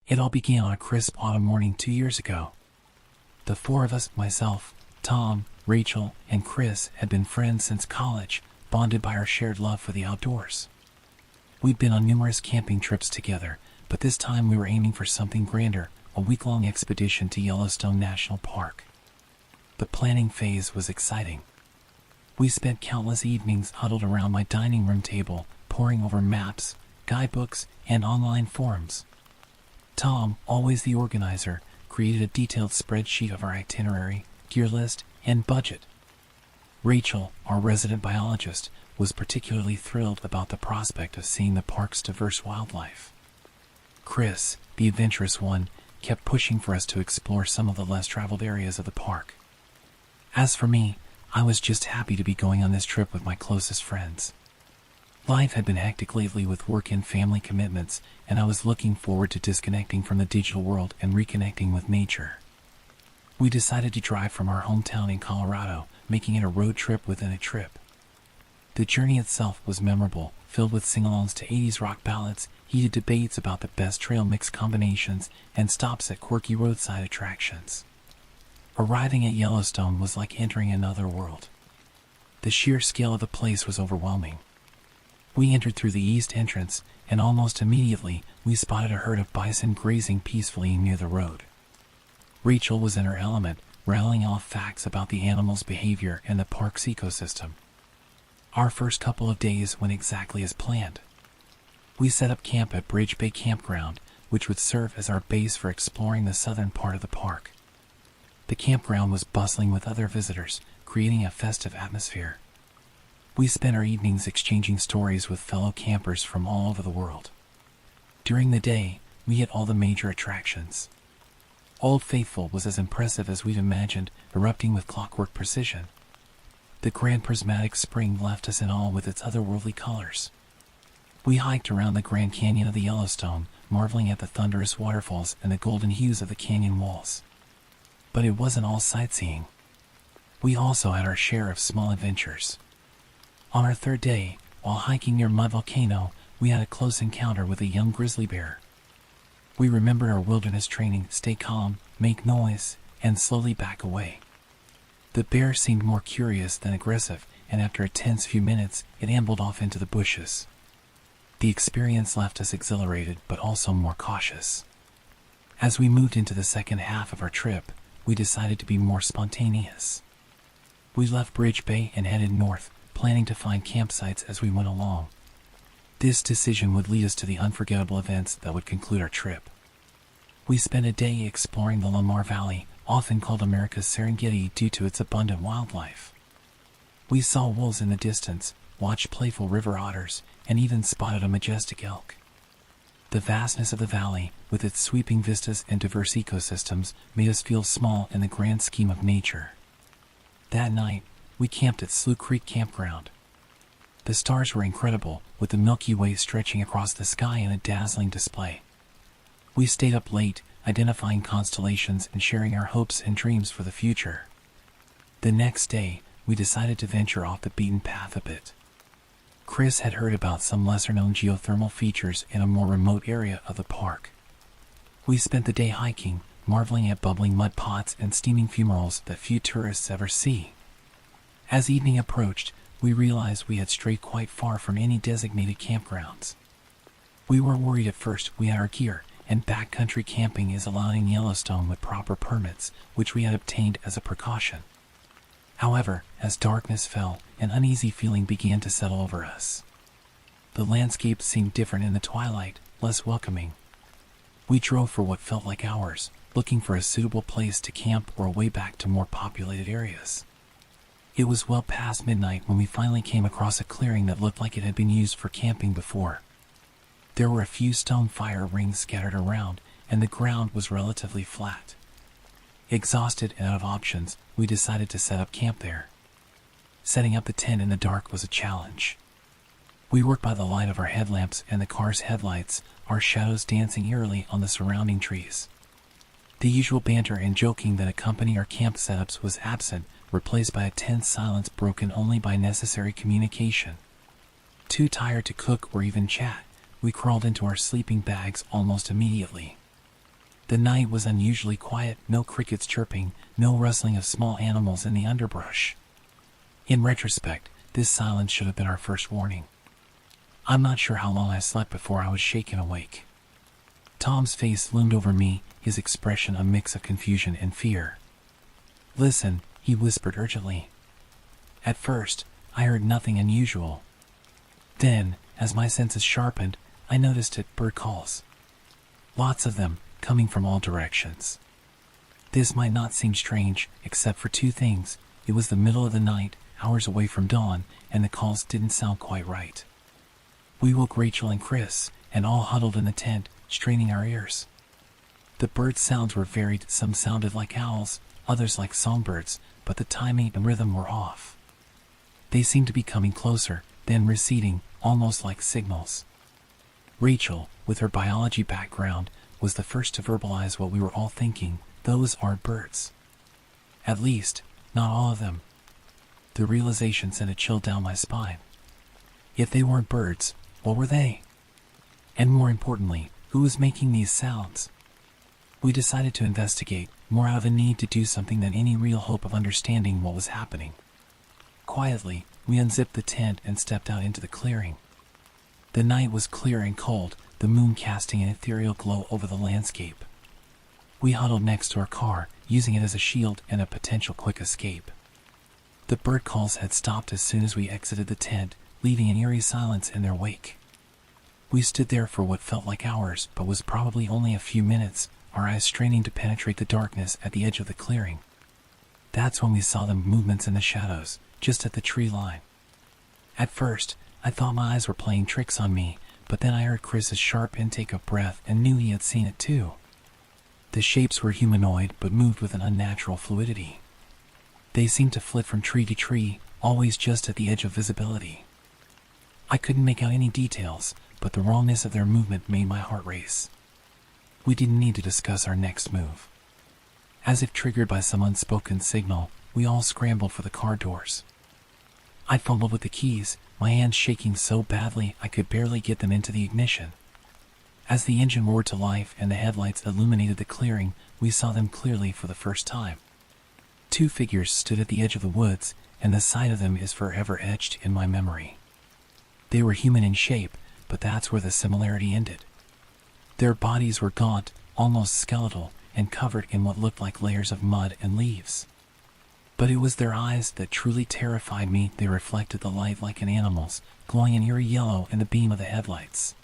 It all began on a crisp autumn morning 2 years ago. The four of us, myself, Tom, Rachel, and Chris, had been friends since college, bonded by our shared love for the outdoors. We'd been on numerous camping trips together, but this time we were aiming for something grander, a week-long expedition to Yellowstone National Park. The planning phase was exciting. We spent countless evenings huddled around my dining room table, poring over maps, guidebooks, and online forums. Tom, always the organizer, created a detailed spreadsheet of our itinerary, gear list, and budget. Rachel, our resident biologist, was particularly thrilled about the prospect of seeing the park's diverse wildlife. Chris, the adventurous one, kept pushing for us to explore some of the less traveled areas of the park. As for me, I was just happy to be going on this trip with my closest friends. Life had been hectic lately with work and family commitments, and I was looking forward to disconnecting from the digital world and reconnecting with nature. We decided to drive from our hometown in Colorado, making it a road trip within a trip. The journey itself was memorable, filled with sing-alongs to 80s rock ballads, heated debates about the best trail mix combinations, and stops at quirky roadside attractions. Arriving at Yellowstone was like entering another world. The sheer scale of the place was overwhelming. We entered through the east entrance, and almost immediately we spotted a herd of bison grazing peacefully near the road. Rachel was in her element, rattling off facts about the animals' behavior and the park's ecosystem. Our first couple of days went exactly as planned. We set up camp at Bridge Bay Campground, which would serve as our base for exploring the southern part of the park. The campground was bustling with other visitors, creating a festive atmosphere. We spent our evenings exchanging stories with fellow campers from all over the world. During the day, we hit all the major attractions. Old Faithful was as impressive as we'd imagined, erupting with clockwork precision. The Grand Prismatic Spring left us in awe with its otherworldly colors. We hiked around the Grand Canyon of the Yellowstone, marveling at the thunderous waterfalls and the golden hues of the canyon walls. But it wasn't all sightseeing. We also had our share of small adventures. On our third day, while hiking near Mud Volcano, we had a close encounter with a young grizzly bear. We remembered our wilderness training: stay calm, make noise, and slowly back away. The bear seemed more curious than aggressive, and after a tense few minutes, it ambled off into the bushes. The experience left us exhilarated, but also more cautious. As we moved into the second half of our trip, we decided to be more spontaneous. We left Bridge Bay and headed north, planning to find campsites as we went along. This decision would lead us to the unforgettable events that would conclude our trip. We spent a day exploring the Lamar Valley, often called America's Serengeti due to its abundant wildlife. We saw wolves in the distance, watched playful river otters, and even spotted a majestic elk. The vastness of the valley, with its sweeping vistas and diverse ecosystems, made us feel small in the grand scheme of nature. That night, we camped at Slough Creek Campground. The stars were incredible, with the Milky Way stretching across the sky in a dazzling display. We stayed up late, identifying constellations and sharing our hopes and dreams for the future. The next day, we decided to venture off the beaten path a bit. Chris had heard about some lesser-known geothermal features in a more remote area of the park. We spent the day hiking, marveling at bubbling mud pots and steaming fumaroles that few tourists ever see. As evening approached, we realized we had strayed quite far from any designated campgrounds. We were worried at first. We had our gear, and backcountry camping is allowed in Yellowstone with proper permits, which we had obtained as a precaution. However, as darkness fell, an uneasy feeling began to settle over us. The landscape seemed different in the twilight, less welcoming. We drove for what felt like hours, looking for a suitable place to camp or a way back to more populated areas. It was well past midnight when we finally came across a clearing that looked like it had been used for camping before. There were a few stone fire rings scattered around, and the ground was relatively flat. Exhausted and out of options, we decided to set up camp there. Setting up the tent in the dark was a challenge. We worked by the light of our headlamps and the car's headlights, our shadows dancing eerily on the surrounding trees. The usual banter and joking that accompany our camp setups was absent, replaced by a tense silence broken only by necessary communication. Too tired to cook or even chat, we crawled into our sleeping bags almost immediately. The night was unusually quiet, no crickets chirping, no rustling of small animals in the underbrush. In retrospect, this silence should have been our first warning. I'm not sure how long I slept before I was shaken awake. Tom's face loomed over me, his expression a mix of confusion and fear. "Listen," he whispered urgently. At first, I heard nothing unusual. Then, as my senses sharpened, I noticed it: bird calls. Lots of them, coming from all directions. This might not seem strange, except for two things. It was the middle of the night, hours away from dawn, and the calls didn't sound quite right. We woke Rachel and Chris, and all huddled in the tent, straining our ears. The bird sounds were varied. Some sounded like owls, others like songbirds, but the timing and rhythm were off. They seemed to be coming closer, then receding, almost like signals. Rachel, with her biology background, was the first to verbalize what we were all thinking: those aren't birds. At least, not all of them. The realization sent a chill down my spine. If they weren't birds, what were they? And more importantly, who was making these sounds? We decided to investigate, more out of a need to do something than any real hope of understanding what was happening. Quietly, we unzipped the tent and stepped out into the clearing. The night was clear and cold, the moon casting an ethereal glow over the landscape. We huddled next to our car, using it as a shield and a potential quick escape. The bird calls had stopped as soon as we exited the tent, leaving an eerie silence in their wake. We stood there for what felt like hours, but was probably only a few minutes, our eyes straining to penetrate the darkness at the edge of the clearing. That's when we saw the movements in the shadows, just at the tree line. At first, I thought my eyes were playing tricks on me, but then I heard Chris's sharp intake of breath and knew he had seen it too. The shapes were humanoid, but moved with an unnatural fluidity. They seemed to flit from tree to tree, always just at the edge of visibility. I couldn't make out any details, but the rawness of their movement made my heart race. We didn't need to discuss our next move. As if triggered by some unspoken signal, we all scrambled for the car doors. I fumbled with the keys, my hands shaking so badly I could barely get them into the ignition. As the engine roared to life and the headlights illuminated the clearing, we saw them clearly for the first time. Two figures stood at the edge of the woods, and the sight of them is forever etched in my memory. They were human in shape, but that's where the similarity ended. Their bodies were gaunt, almost skeletal, and covered in what looked like layers of mud and leaves. But it was their eyes that truly terrified me. They reflected the light like an animal's, glowing an eerie yellow in the beam of the headlights.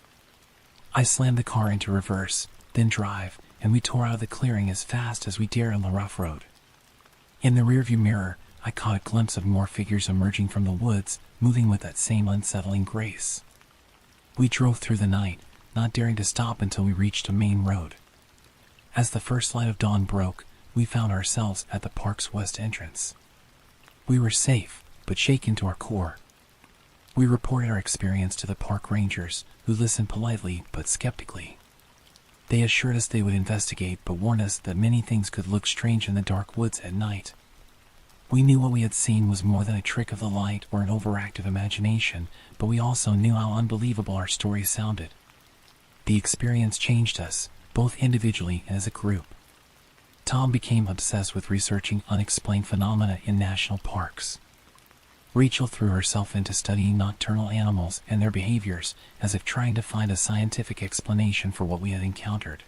I slammed the car into reverse, then drive, and we tore out of the clearing as fast as we dared on the rough road. In the rearview mirror, I caught a glimpse of more figures emerging from the woods, moving with that same unsettling grace. We drove through the night, not daring to stop until we reached a main road. As the first light of dawn broke, we found ourselves at the park's west entrance. We were safe, but shaken to our core. We reported our experience to the park rangers, who listened politely but skeptically. They assured us they would investigate, but warned us that many things could look strange in the dark woods at night. We knew what we had seen was more than a trick of the light or an overactive imagination, but we also knew how unbelievable our story sounded. The experience changed us, both individually and as a group. Tom became obsessed with researching unexplained phenomena in national parks. Rachel threw herself into studying nocturnal animals and their behaviors, as if trying to find a scientific explanation for what we had encountered.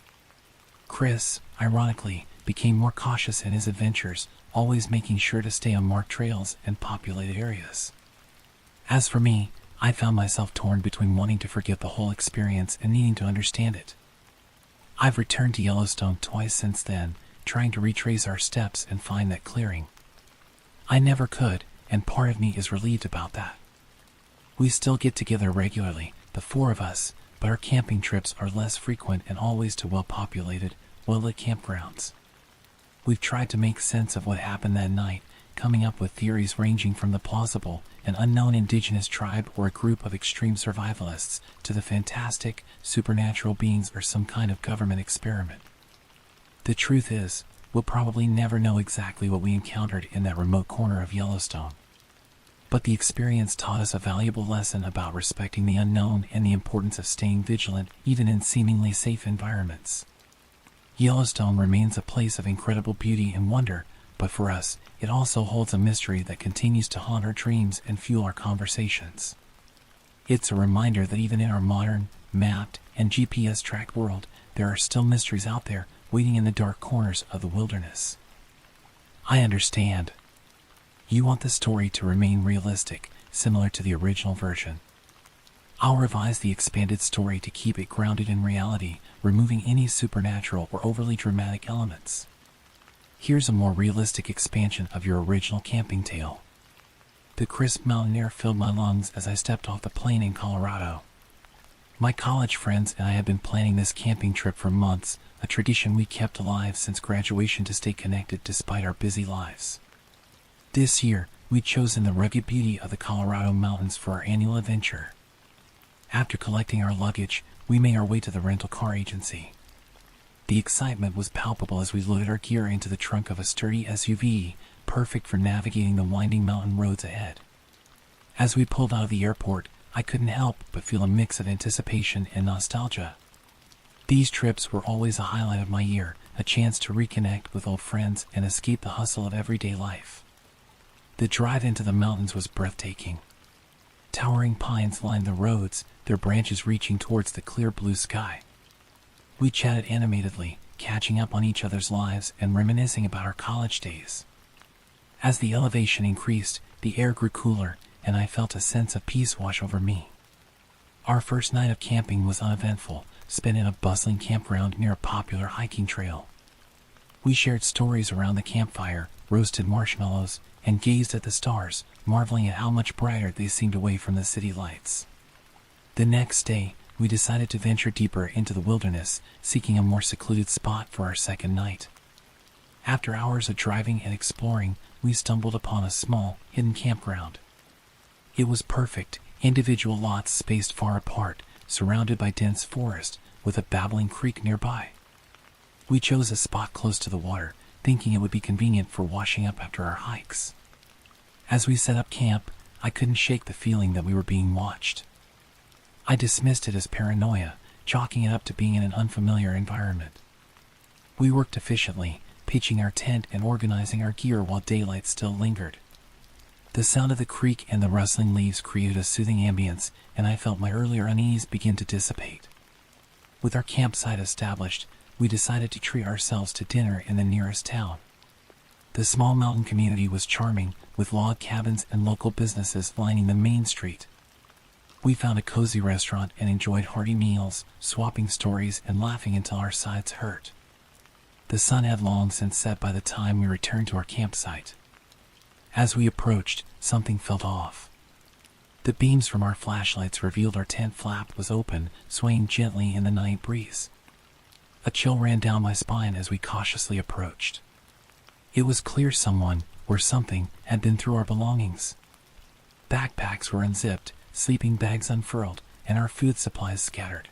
Chris, ironically, became more cautious in his adventures, always making sure to stay on marked trails and populated areas. As for me, I found myself torn between wanting to forget the whole experience and needing to understand it. I've returned to Yellowstone twice since then, trying to retrace our steps and find that clearing. I never could, and part of me is relieved about that. We still get together regularly, the four of us, but our camping trips are less frequent and always to well-populated, well-lit campgrounds. We've tried to make sense of what happened that night, coming up with theories ranging from the plausible, an unknown indigenous tribe or a group of extreme survivalists, to the fantastic, supernatural beings or some kind of government experiment. The truth is, we'll probably never know exactly what we encountered in that remote corner of Yellowstone. But the experience taught us a valuable lesson about respecting the unknown and the importance of staying vigilant even in seemingly safe environments. Yellowstone remains a place of incredible beauty and wonder, but for us, it also holds a mystery that continues to haunt our dreams and fuel our conversations. It's a reminder that even in our modern, mapped, and GPS-tracked world, there are still mysteries out there waiting in the dark corners of the wilderness. I understand. You want the story to remain realistic, similar to the original version. I'll revise the expanded story to keep it grounded in reality, removing any supernatural or overly dramatic elements. Here's a more realistic expansion of your original camping tale. The crisp mountain air filled my lungs as I stepped off the plane in Colorado. My college friends and I had been planning this camping trip for months, a tradition we kept alive since graduation to stay connected despite our busy lives. This year, we'd chosen the rugged beauty of the Colorado mountains for our annual adventure. After collecting our luggage, we made our way to the rental car agency. The excitement was palpable as we loaded our gear into the trunk of a sturdy SUV, perfect for navigating the winding mountain roads ahead. As we pulled out of the airport, I couldn't help but feel a mix of anticipation and nostalgia. These trips were always a highlight of my year, a chance to reconnect with old friends and escape the hustle of everyday life. The drive into the mountains was breathtaking. Towering pines lined the roads, their branches reaching towards the clear blue sky. We chatted animatedly, catching up on each other's lives and reminiscing about our college days. As the elevation increased, the air grew cooler, and I felt a sense of peace wash over me. Our first night of camping was uneventful, spent in a bustling campground near a popular hiking trail. We shared stories around the campfire, roasted marshmallows, and gazed at the stars, marveling at how much brighter they seemed away from the city lights. The next day, we decided to venture deeper into the wilderness, seeking a more secluded spot for our second night. After hours of driving and exploring, we stumbled upon a small, hidden campground. It was perfect, individual lots spaced far apart, surrounded by dense forest, with a babbling creek nearby. We chose a spot close to the water, thinking it would be convenient for washing up after our hikes. As we set up camp, I couldn't shake the feeling that we were being watched. I dismissed it as paranoia, chalking it up to being in an unfamiliar environment. We worked efficiently, pitching our tent and organizing our gear while daylight still lingered. The sound of the creek and the rustling leaves created a soothing ambience, and I felt my earlier unease begin to dissipate. With our campsite established, we decided to treat ourselves to dinner in the nearest town. The small mountain community was charming, with log cabins and local businesses lining the main street. We found a cozy restaurant and enjoyed hearty meals, swapping stories and laughing until our sides hurt. The sun had long since set by the time we returned to our campsite. As we approached, something felt off. The beams from our flashlights revealed our tent flap was open, swaying gently in the night breeze. A chill ran down my spine as we cautiously approached. It was clear someone, or something, had been through our belongings. Backpacks were unzipped, sleeping bags unfurled, and our food supplies scattered.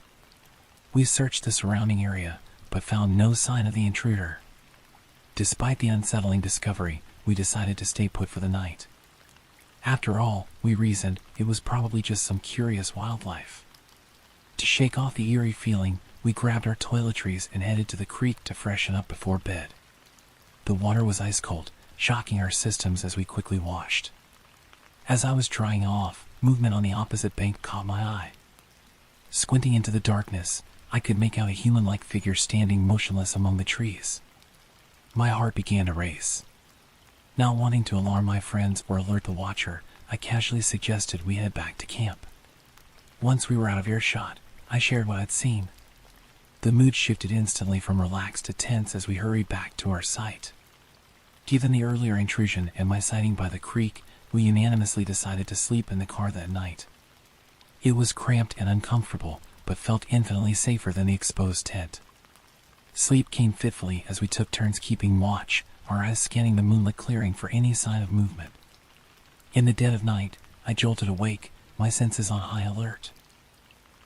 We searched the surrounding area, but found no sign of the intruder. Despite the unsettling discovery, we decided to stay put for the night. After all, we reasoned, it was probably just some curious wildlife. To shake off the eerie feeling, we grabbed our toiletries and headed to the creek to freshen up before bed. The water was ice cold, shocking our systems as we quickly washed. As I was drying off, movement on the opposite bank caught my eye. Squinting into the darkness, I could make out a human-like figure standing motionless among the trees. My heart began to race. Not wanting to alarm my friends or alert the watcher, I casually suggested we head back to camp. Once we were out of earshot, I shared what I'd seen. The mood shifted instantly from relaxed to tense as we hurried back to our site. Given the earlier intrusion and my sighting by the creek, we unanimously decided to sleep in the car that night. It was cramped and uncomfortable, but felt infinitely safer than the exposed tent. Sleep came fitfully as we took turns keeping watch, our eyes scanning the moonlit clearing for any sign of movement. In the dead of night, I jolted awake, my senses on high alert.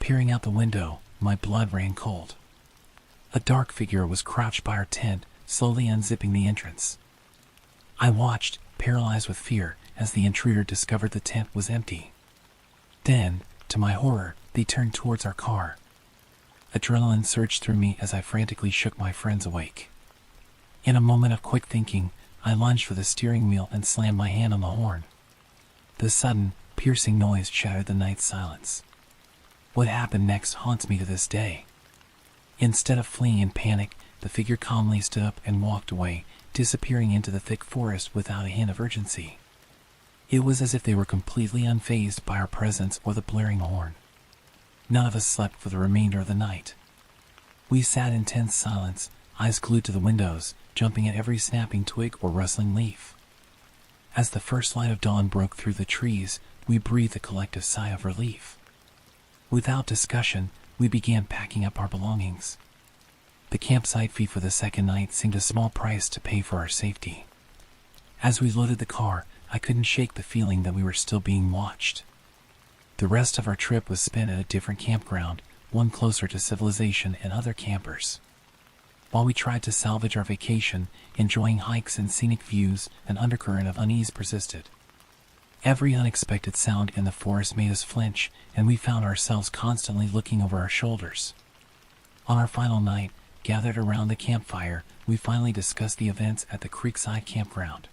Peering out the window, my blood ran cold. A dark figure was crouched by our tent, slowly unzipping the entrance. I watched, paralyzed with fear, as the intruder discovered the tent was empty. Then, to my horror, they turned towards our car. Adrenaline surged through me as I frantically shook my friends awake. In a moment of quick thinking, I lunged for the steering wheel and slammed my hand on the horn. The sudden, piercing noise shattered the night's silence. What happened next haunts me to this day. Instead of fleeing in panic, the figure calmly stood up and walked away, disappearing into the thick forest without a hint of urgency. It was as if they were completely unfazed by our presence or the blaring horn. None of us slept for the remainder of the night. We sat in tense silence, eyes glued to the windows, jumping at every snapping twig or rustling leaf. As the first light of dawn broke through the trees, we breathed a collective sigh of relief. Without discussion, we began packing up our belongings. The campsite fee for the second night seemed a small price to pay for our safety. As we loaded the car, I couldn't shake the feeling that we were still being watched. The rest of our trip was spent at a different campground, one closer to civilization and other campers. While we tried to salvage our vacation, enjoying hikes and scenic views, an undercurrent of unease persisted. Every unexpected sound in the forest made us flinch, and we found ourselves constantly looking over our shoulders. On our final night, gathered around the campfire, we finally discussed the events at the creekside campground.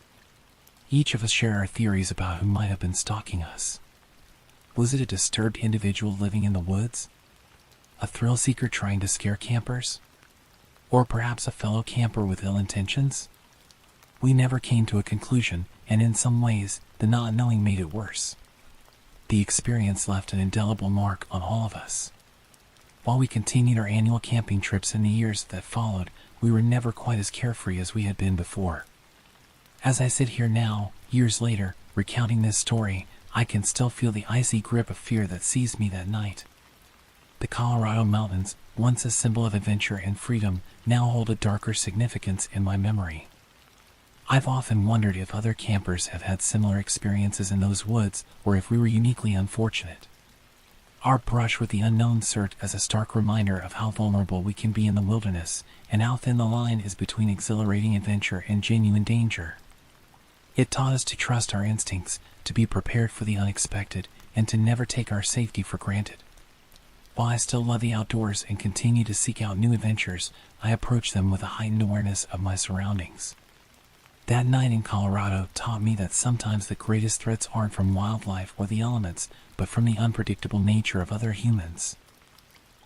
Each of us shared our theories about who might have been stalking us. Was it a disturbed individual living in the woods? A thrill seeker trying to scare campers? Or perhaps a fellow camper with ill intentions? We never came to a conclusion, and in some ways, the not knowing made it worse. The experience left an indelible mark on all of us. While we continued our annual camping trips in the years that followed, we were never quite as carefree as we had been before. As I sit here now, years later, recounting this story, I can still feel the icy grip of fear that seized me that night. The Colorado mountains, once a symbol of adventure and freedom, now hold a darker significance in my memory. I've often wondered if other campers have had similar experiences in those woods, or if we were uniquely unfortunate. Our brush with the unknown served as a stark reminder of how vulnerable we can be in the wilderness, and how thin the line is between exhilarating adventure and genuine danger. It taught us to trust our instincts, to be prepared for the unexpected, and to never take our safety for granted. While I still love the outdoors and continue to seek out new adventures, I approach them with a heightened awareness of my surroundings. That night in Colorado taught me that sometimes the greatest threats aren't from wildlife or the elements, but from the unpredictable nature of other humans.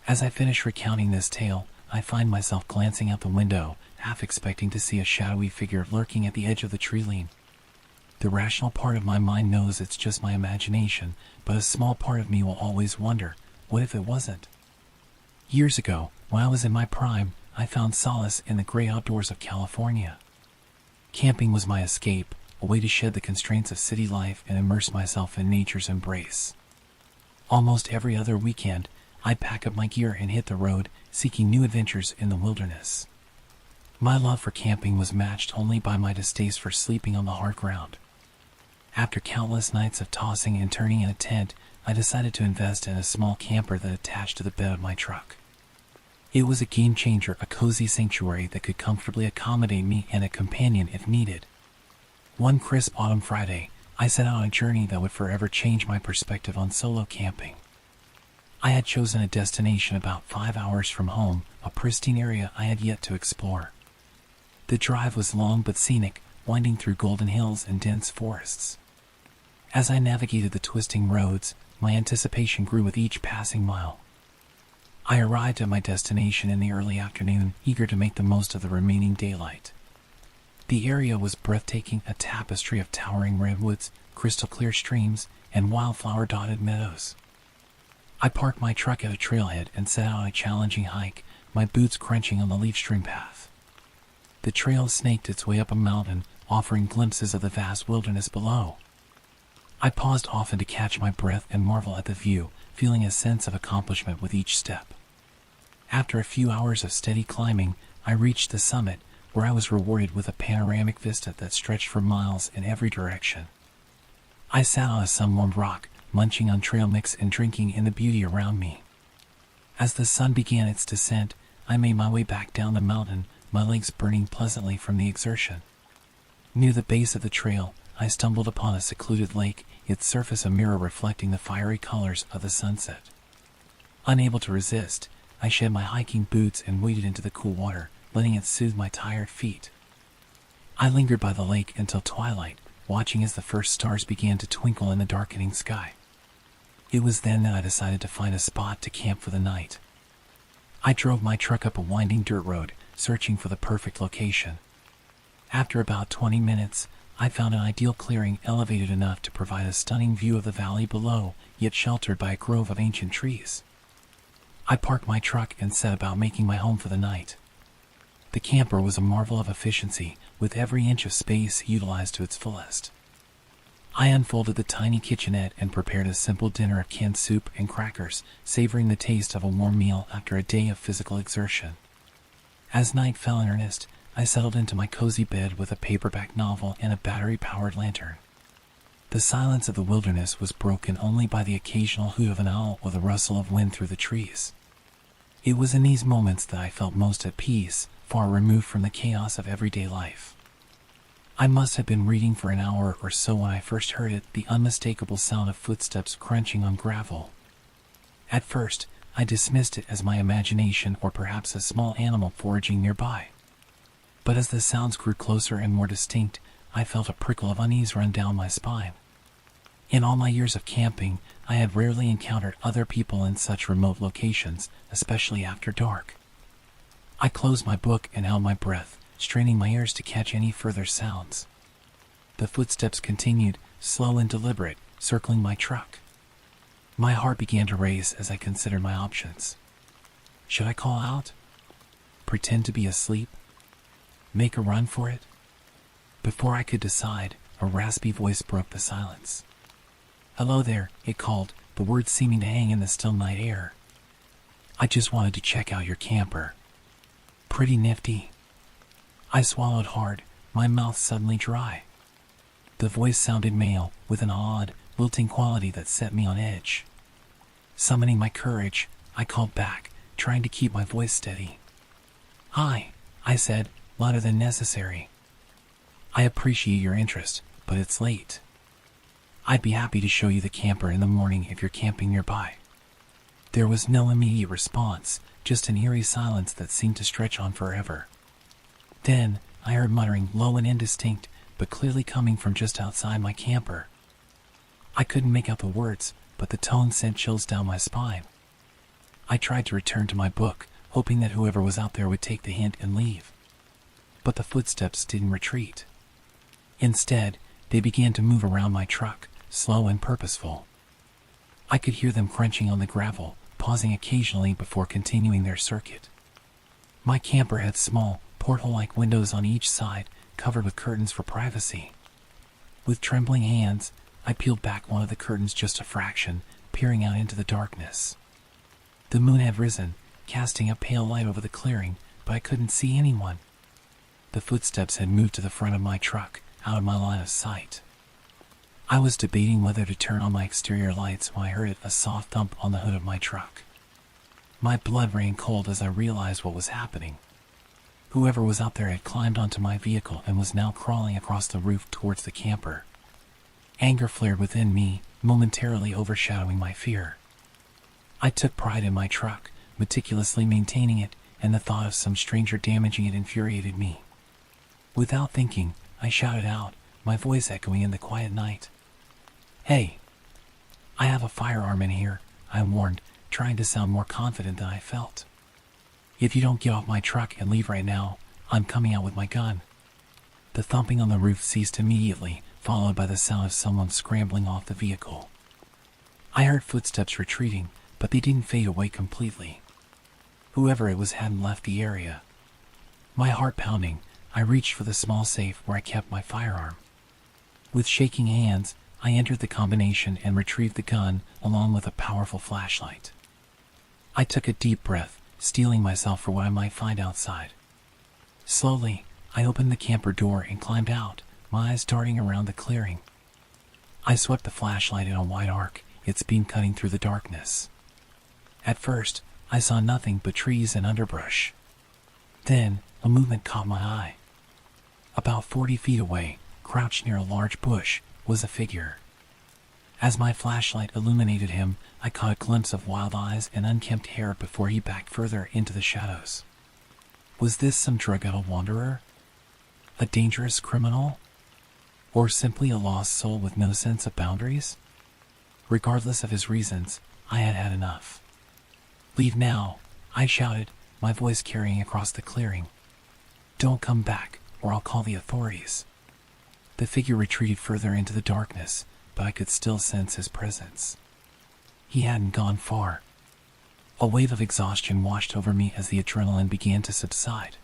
As I finish recounting this tale, I find myself glancing out the window, half expecting to see a shadowy figure lurking at the edge of the tree line. The rational part of my mind knows it's just my imagination, but a small part of me will always wonder, what if it wasn't? Years ago, when I was in my prime, I found solace in the gray outdoors of California. Camping was my escape, a way to shed the constraints of city life and immerse myself in nature's embrace. Almost every other weekend, I'd pack up my gear and hit the road, seeking new adventures in the wilderness. My love for camping was matched only by my distaste for sleeping on the hard ground. After countless nights of tossing and turning in a tent, I decided to invest in a small camper that attached to the bed of my truck. It was a game changer, a cozy sanctuary that could comfortably accommodate me and a companion if needed. One crisp autumn Friday, I set out on a journey that would forever change my perspective on solo camping. I had chosen a destination about 5 hours from home, a pristine area I had yet to explore. The drive was long but scenic, winding through golden hills and dense forests. As I navigated the twisting roads, my anticipation grew with each passing mile. I arrived at my destination in the early afternoon, eager to make the most of the remaining daylight. The area was breathtaking, a tapestry of towering redwoods, crystal-clear streams, and wildflower-dotted meadows. I parked my truck at a trailhead and set out on a challenging hike, my boots crunching on the leaf-strewn path. The trail snaked its way up a mountain, offering glimpses of the vast wilderness below. I paused often to catch my breath and marvel at the view, feeling a sense of accomplishment with each step. After a few hours of steady climbing, I reached the summit, where I was rewarded with a panoramic vista that stretched for miles in every direction. I sat on a sun-warmed rock, munching on trail mix and drinking in the beauty around me. As the sun began its descent, I made my way back down the mountain, my legs burning pleasantly from the exertion. Near the base of the trail, I stumbled upon a secluded lake, its surface a mirror reflecting the fiery colors of the sunset. Unable to resist, I shed my hiking boots and waded into the cool water, letting it soothe my tired feet. I lingered by the lake until twilight, watching as the first stars began to twinkle in the darkening sky. It was then that I decided to find a spot to camp for the night. I drove my truck up a winding dirt road, searching for the perfect location. After about 20 minutes, I found an ideal clearing elevated enough to provide a stunning view of the valley below, yet sheltered by a grove of ancient trees. I parked my truck and set about making my home for the night. The camper was a marvel of efficiency, with every inch of space utilized to its fullest. I unfolded the tiny kitchenette and prepared a simple dinner of canned soup and crackers, savoring the taste of a warm meal after a day of physical exertion. As night fell in earnest, I settled into my cozy bed with a paperback novel and a battery-powered lantern. The silence of the wilderness was broken only by the occasional hoot of an owl or the rustle of wind through the trees. It was in these moments that I felt most at peace, far removed from the chaos of everyday life. I must have been reading for an hour or so when I first heard it, the unmistakable sound of footsteps crunching on gravel. At first, I dismissed it as my imagination or perhaps a small animal foraging nearby. But as the sounds grew closer and more distinct, I felt a prickle of unease run down my spine. In all my years of camping, I had rarely encountered other people in such remote locations, especially after dark. I closed my book and held my breath, straining my ears to catch any further sounds. The footsteps continued, slow and deliberate, circling my truck. My heart began to race as I considered my options. Should I call out? Pretend to be asleep? Make a run for it? Before I could decide, a raspy voice broke the silence. "Hello there," it called, the words seeming to hang in the still night air. "I just wanted to check out your camper. Pretty nifty." I swallowed hard, my mouth suddenly dry. The voice sounded male, with an odd, lilting quality that set me on edge. Summoning my courage, I called back, trying to keep my voice steady. "Hi," I said, louder than necessary. "I appreciate your interest, but it's late. I'd be happy to show you the camper in the morning if you're camping nearby." There was no immediate response, just an eerie silence that seemed to stretch on forever. Then, I heard muttering, low and indistinct, but clearly coming from just outside my camper. I couldn't make out the words, but the tone sent chills down my spine. I tried to return to my book, hoping that whoever was out there would take the hint and leave. But the footsteps didn't retreat. Instead, they began to move around my truck, slow and purposeful. I could hear them crunching on the gravel, pausing occasionally before continuing their circuit. My camper had small, porthole-like windows on each side, covered with curtains for privacy. With trembling hands, I peeled back one of the curtains just a fraction, peering out into the darkness. The moon had risen, casting a pale light over the clearing, but I couldn't see anyone. The footsteps had moved to the front of my truck, out of my line of sight. I was debating whether to turn on my exterior lights when I heard a soft thump on the hood of my truck. My blood ran cold as I realized what was happening. Whoever was out there had climbed onto my vehicle and was now crawling across the roof towards the camper. Anger flared within me, momentarily overshadowing my fear. I took pride in my truck, meticulously maintaining it, and the thought of some stranger damaging it infuriated me. Without thinking, I shouted out, my voice echoing in the quiet night. "Hey! I have a firearm in here," I warned, trying to sound more confident than I felt. "If you don't get off my truck and leave right now, I'm coming out with my gun." The thumping on the roof ceased immediately, followed by the sound of someone scrambling off the vehicle. I heard footsteps retreating, but they didn't fade away completely. Whoever it was hadn't left the area. My heart pounding, I reached for the small safe where I kept my firearm. With shaking hands, I entered the combination and retrieved the gun, along with a powerful flashlight. I took a deep breath, steeling myself for what I might find outside. Slowly, I opened the camper door and climbed out, my eyes darting around the clearing. I swept the flashlight in a wide arc, its beam cutting through the darkness. At first, I saw nothing but trees and underbrush. Then, a movement caught my eye. About 40 feet away, crouched near a large bush, was a figure. As my flashlight illuminated him, I caught a glimpse of wild eyes and unkempt hair before he backed further into the shadows. Was this some drug-addled wanderer? A dangerous criminal? Or simply a lost soul with no sense of boundaries? Regardless of his reasons, I had had enough. "Leave now," I shouted, my voice carrying across the clearing. "Don't come back, or I'll call the authorities." The figure retreated further into the darkness, but I could still sense his presence. He hadn't gone far. A wave of exhaustion washed over me as the adrenaline began to subside.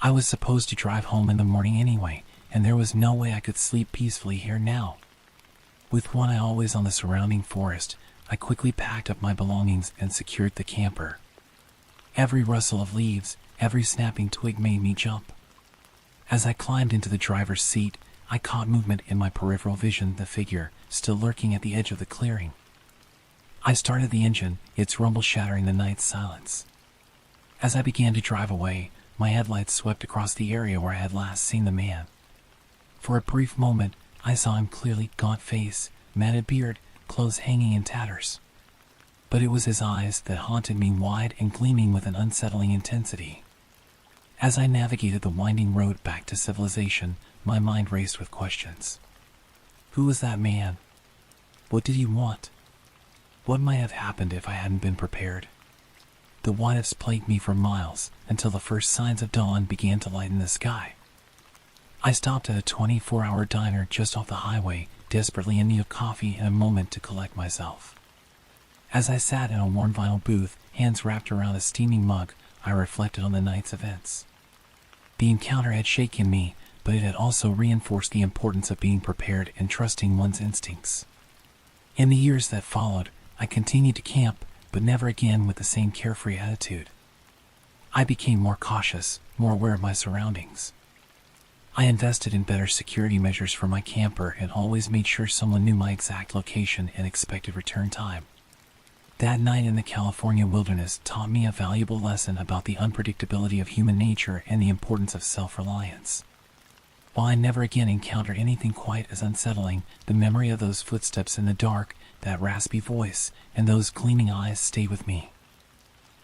I was supposed to drive home in the morning anyway, and there was no way I could sleep peacefully here now. With one eye always on the surrounding forest, I quickly packed up my belongings and secured the camper. Every rustle of leaves, every snapping twig made me jump. As I climbed into the driver's seat, I caught movement in my peripheral vision, the figure still lurking at the edge of the clearing. I started the engine, its rumble shattering the night's silence. As I began to drive away, my headlights swept across the area where I had last seen the man. For a brief moment, I saw him clearly: gaunt face, matted beard, clothes hanging in tatters. But it was his eyes that haunted me, wide and gleaming with an unsettling intensity. As I navigated the winding road back to civilization, my mind raced with questions. Who was that man? What did he want? What might have happened if I hadn't been prepared? The what-ifs plagued me for miles until the first signs of dawn began to lighten the sky. I stopped at a 24-hour diner just off the highway, desperately in need of coffee and a moment to collect myself. As I sat in a warm vinyl booth, hands wrapped around a steaming mug, I reflected on the night's events. The encounter had shaken me, but it had also reinforced the importance of being prepared and trusting one's instincts. In the years that followed, I continued to camp, but never again with the same carefree attitude. I became more cautious, more aware of my surroundings. I invested in better security measures for my camper and always made sure someone knew my exact location and expected return time. That night in the California wilderness taught me a valuable lesson about the unpredictability of human nature and the importance of self-reliance. While I never again encountered anything quite as unsettling, the memory of those footsteps in the dark, that raspy voice, and those gleaming eyes stayed with me.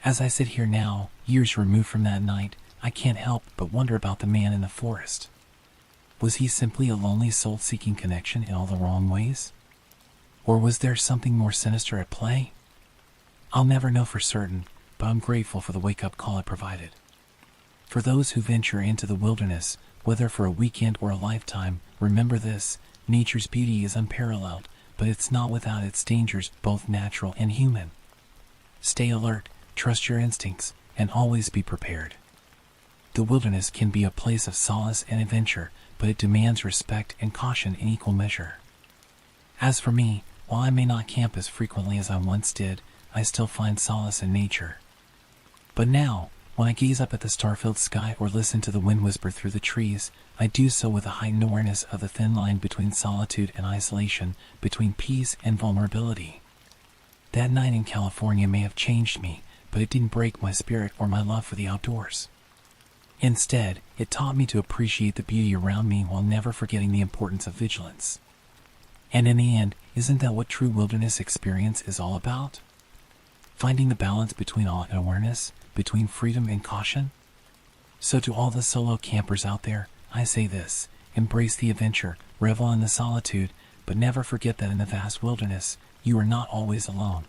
As I sit here now, years removed from that night, I can't help but wonder about the man in the forest. Was he simply a lonely soul seeking connection in all the wrong ways? Or was there something more sinister at play? I'll never know for certain, but I'm grateful for the wake-up call it provided. For those who venture into the wilderness, whether for a weekend or a lifetime, remember this: nature's beauty is unparalleled, but it's not without its dangers, both natural and human. Stay alert, trust your instincts, and always be prepared. The wilderness can be a place of solace and adventure, but it demands respect and caution in equal measure. As for me, while I may not camp as frequently as I once did, I still find solace in nature. But now, when I gaze up at the star-filled sky or listen to the wind whisper through the trees, I do so with a heightened awareness of the thin line between solitude and isolation, between peace and vulnerability. That night in California may have changed me, but it didn't break my spirit or my love for the outdoors. Instead, it taught me to appreciate the beauty around me while never forgetting the importance of vigilance. And in the end, isn't that what true wilderness experience is all about? Finding the balance between awe and awareness, between freedom and caution? So to all the solo campers out there, I say this: embrace the adventure, revel in the solitude, but never forget that in the vast wilderness, you are not always alone.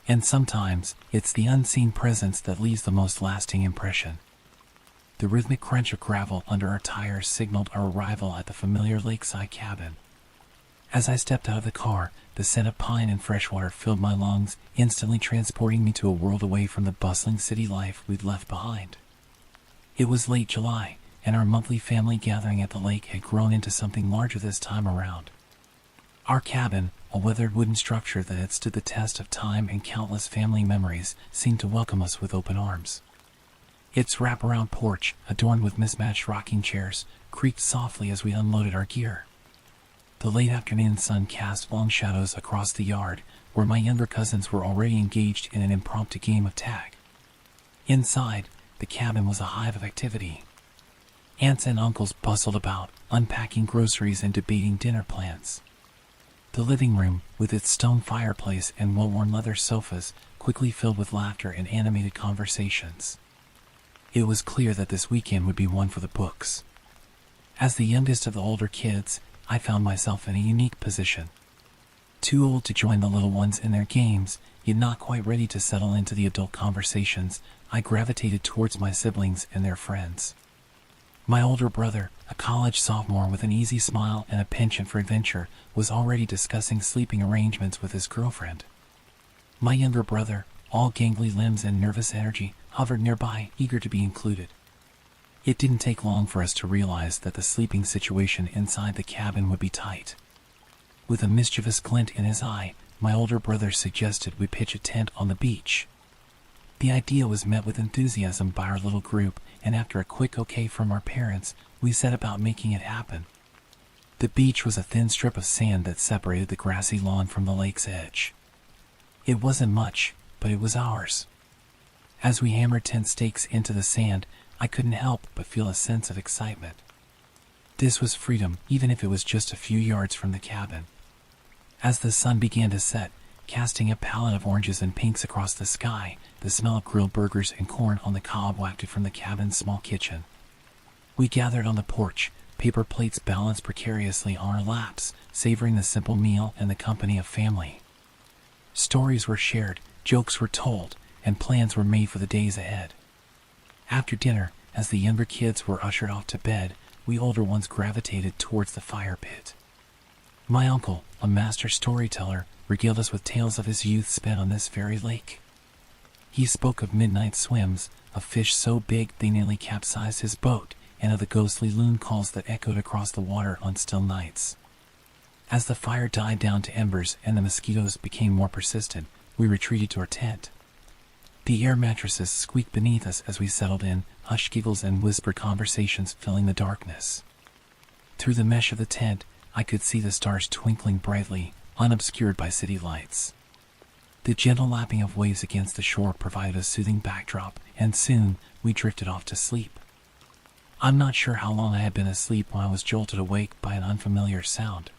And sometimes, it's the unseen presence that leaves the most lasting impression. The rhythmic crunch of gravel under our tires signaled our arrival at the familiar lakeside cabin. As I stepped out of the car, the scent of pine and fresh water filled my lungs, instantly transporting me to a world away from the bustling city life we'd left behind. It was late July, and our monthly family gathering at the lake had grown into something larger this time around. Our cabin, a weathered wooden structure that had stood the test of time and countless family memories, seemed to welcome us with open arms. Its wraparound porch, adorned with mismatched rocking chairs, creaked softly as we unloaded our gear. The late afternoon sun cast long shadows across the yard, where my younger cousins were already engaged in an impromptu game of tag. Inside, the cabin was a hive of activity. Aunts and uncles bustled about, unpacking groceries and debating dinner plans. The living room, with its stone fireplace and well-worn leather sofas, quickly filled with laughter and animated conversations. It was clear that this weekend would be one for the books. As the youngest of the older kids, I found myself in a unique position. Too old to join the little ones in their games, yet not quite ready to settle into the adult conversations, I gravitated towards my siblings and their friends. My older brother, a college sophomore with an easy smile and a penchant for adventure, was already discussing sleeping arrangements with his girlfriend. My younger brother, all gangly limbs and nervous energy, hovered nearby, eager to be included. It didn't take long for us to realize that the sleeping situation inside the cabin would be tight. With a mischievous glint in his eye, my older brother suggested we pitch a tent on the beach. The idea was met with enthusiasm by our little group, and after a quick okay from our parents, we set about making it happen. The beach was a thin strip of sand that separated the grassy lawn from the lake's edge. It wasn't much, but it was ours. As we hammered tent stakes into the sand, I couldn't help but feel a sense of excitement. This was freedom, even if it was just a few yards from the cabin. As the sun began to set, casting a palette of oranges and pinks across the sky, the smell of grilled burgers and corn on the cob wafted from the cabin's small kitchen. We gathered on the porch, paper plates balanced precariously on our laps, savoring the simple meal and the company of family. Stories were shared, jokes were told, and plans were made for the days ahead. After dinner, as the younger kids were ushered off to bed, we older ones gravitated towards the fire pit. My uncle, a master storyteller, regaled us with tales of his youth spent on this very lake. He spoke of midnight swims, of fish so big they nearly capsized his boat, and of the ghostly loon calls that echoed across the water on still nights. As the fire died down to embers and the mosquitoes became more persistent, we retreated to our tent. The air mattresses squeaked beneath us as we settled in, hushed giggles and whispered conversations filling the darkness. Through the mesh of the tent, I could see the stars twinkling brightly, unobscured by city lights. The gentle lapping of waves against the shore provided a soothing backdrop, and soon we drifted off to sleep. I'm not sure how long I had been asleep when I was jolted awake by an unfamiliar sound.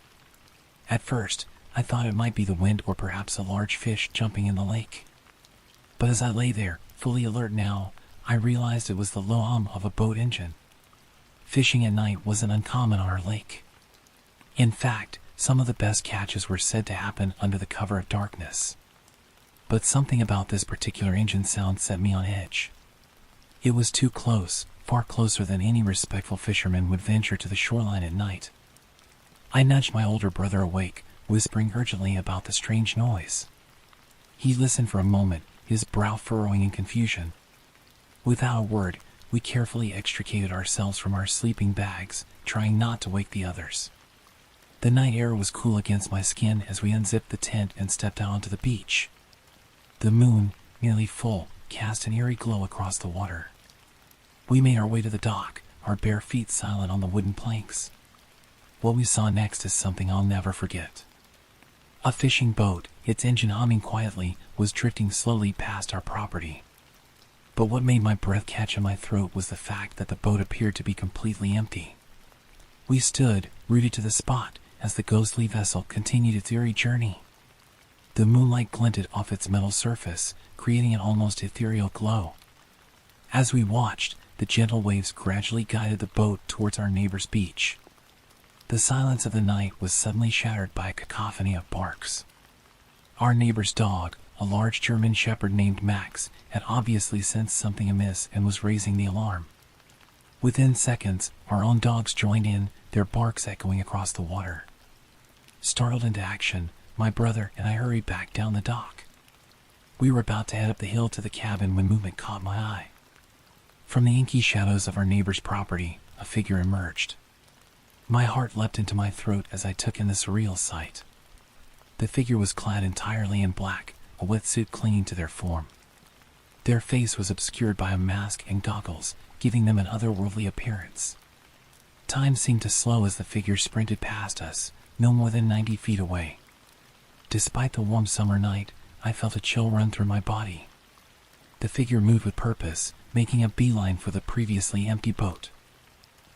At first, I thought it might be the wind or perhaps a large fish jumping in the lake. But as I lay there, fully alert now, I realized it was the low hum of a boat engine. Fishing at night wasn't uncommon on our lake. In fact, some of the best catches were said to happen under the cover of darkness. But something about this particular engine sound set me on edge. It was too close, far closer than any respectful fisherman would venture to the shoreline at night. I nudged my older brother awake, whispering urgently about the strange noise. He listened for a moment, his brow furrowing in confusion. Without a word, we carefully extricated ourselves from our sleeping bags, trying not to wake the others. The night air was cool against my skin as we unzipped the tent and stepped out onto the beach. The moon, nearly full, cast an eerie glow across the water. We made our way to the dock, our bare feet silent on the wooden planks. What we saw next is something I'll never forget. A fishing boat, its engine humming quietly, was drifting slowly past our property. But what made my breath catch in my throat was the fact that the boat appeared to be completely empty. We stood, rooted to the spot, as the ghostly vessel continued its eerie journey. The moonlight glinted off its metal surface, creating an almost ethereal glow. As we watched, the gentle waves gradually guided the boat towards our neighbor's beach. The silence of the night was suddenly shattered by a cacophony of barks. Our neighbor's dog, a large German shepherd named Max, had obviously sensed something amiss and was raising the alarm. Within seconds, our own dogs joined in, their barks echoing across the water. Startled into action, my brother and I hurried back down the dock. We were about to head up the hill to the cabin when movement caught my eye. From the inky shadows of our neighbor's property, a figure emerged. My heart leapt into my throat as I took in the surreal sight. The figure was clad entirely in black, a wetsuit clinging to their form. Their face was obscured by a mask and goggles, giving them an otherworldly appearance. Time seemed to slow as the figure sprinted past us, no more than 90 feet away. Despite the warm summer night, I felt a chill run through my body. The figure moved with purpose, making a beeline for the previously empty boat.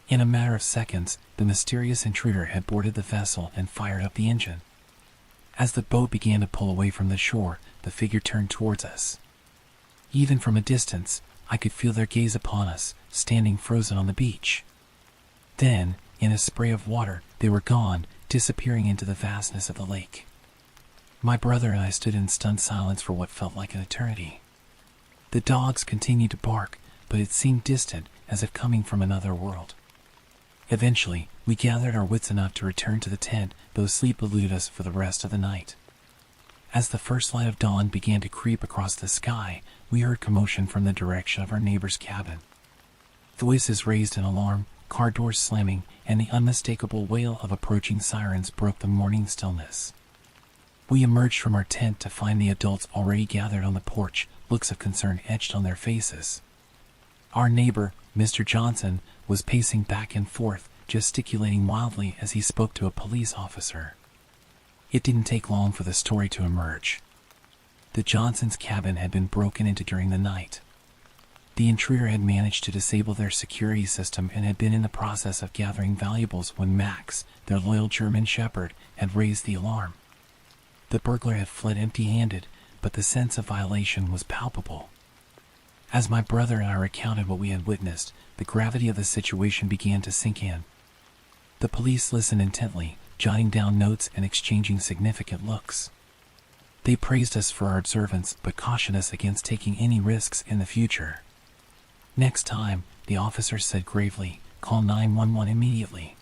In a matter of seconds, the mysterious intruder had boarded the vessel and fired up the engine. As the boat began to pull away from the shore, the figure turned towards us. Even from a distance, I could feel their gaze upon us, standing frozen on the beach. Then, in a spray of water, they were gone, disappearing into the vastness of the lake. My brother and I stood in stunned silence for what felt like an eternity. The dogs continued to bark, but it seemed distant, as if coming from another world. Eventually, we gathered our wits enough to return to the tent, though sleep eluded us for the rest of the night. As the first light of dawn began to creep across the sky, we heard commotion from the direction of our neighbor's cabin. Voices raised in alarm, car doors slamming, and the unmistakable wail of approaching sirens broke the morning stillness. We emerged from our tent to find the adults already gathered on the porch, looks of concern etched on their faces. Our neighbor, Mr. Johnson, was pacing back and forth, gesticulating wildly as he spoke to a police officer. It didn't take long for the story to emerge. The Johnsons' cabin had been broken into during the night. The intruder had managed to disable their security system and had been in the process of gathering valuables when Max, their loyal German shepherd, had raised the alarm. The burglar had fled empty-handed, but the sense of violation was palpable. As my brother and I recounted what we had witnessed, the gravity of the situation began to sink in. The police listened intently, jotting down notes and exchanging significant looks. They praised us for our observance, but cautioned us against taking any risks in the future. Next time, the officer said gravely, "Call 911 immediately."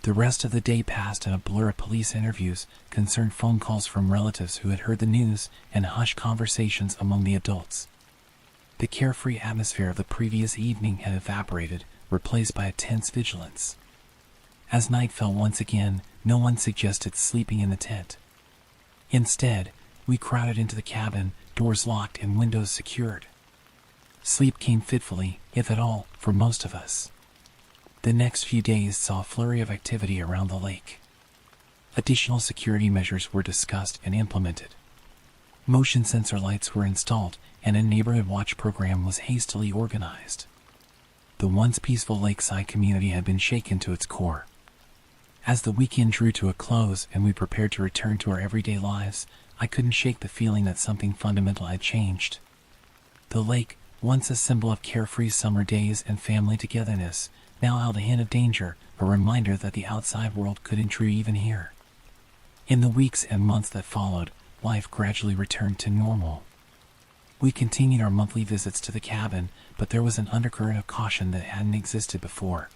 The rest of the day passed in a blur of police interviews, concerned phone calls from relatives who had heard the news, and hushed conversations among the adults. The carefree atmosphere of the previous evening had evaporated, replaced by a tense vigilance. As night fell once again, no one suggested sleeping in the tent. Instead, we crowded into the cabin, doors locked and windows secured. Sleep came fitfully, if at all, for most of us. The next few days saw a flurry of activity around the lake. Additional security measures were discussed and implemented. Motion sensor lights were installed, and a neighborhood watch program was hastily organized. The once peaceful lakeside community had been shaken to its core. As the weekend drew to a close and we prepared to return to our everyday lives, I couldn't shake the feeling that something fundamental had changed. The lake, once a symbol of carefree summer days and family togetherness, now held a hint of danger, a reminder that the outside world could intrude even here. In the weeks and months that followed, life gradually returned to normal. We continued our monthly visits to the cabin, but there was an undercurrent of caution that hadn't existed before.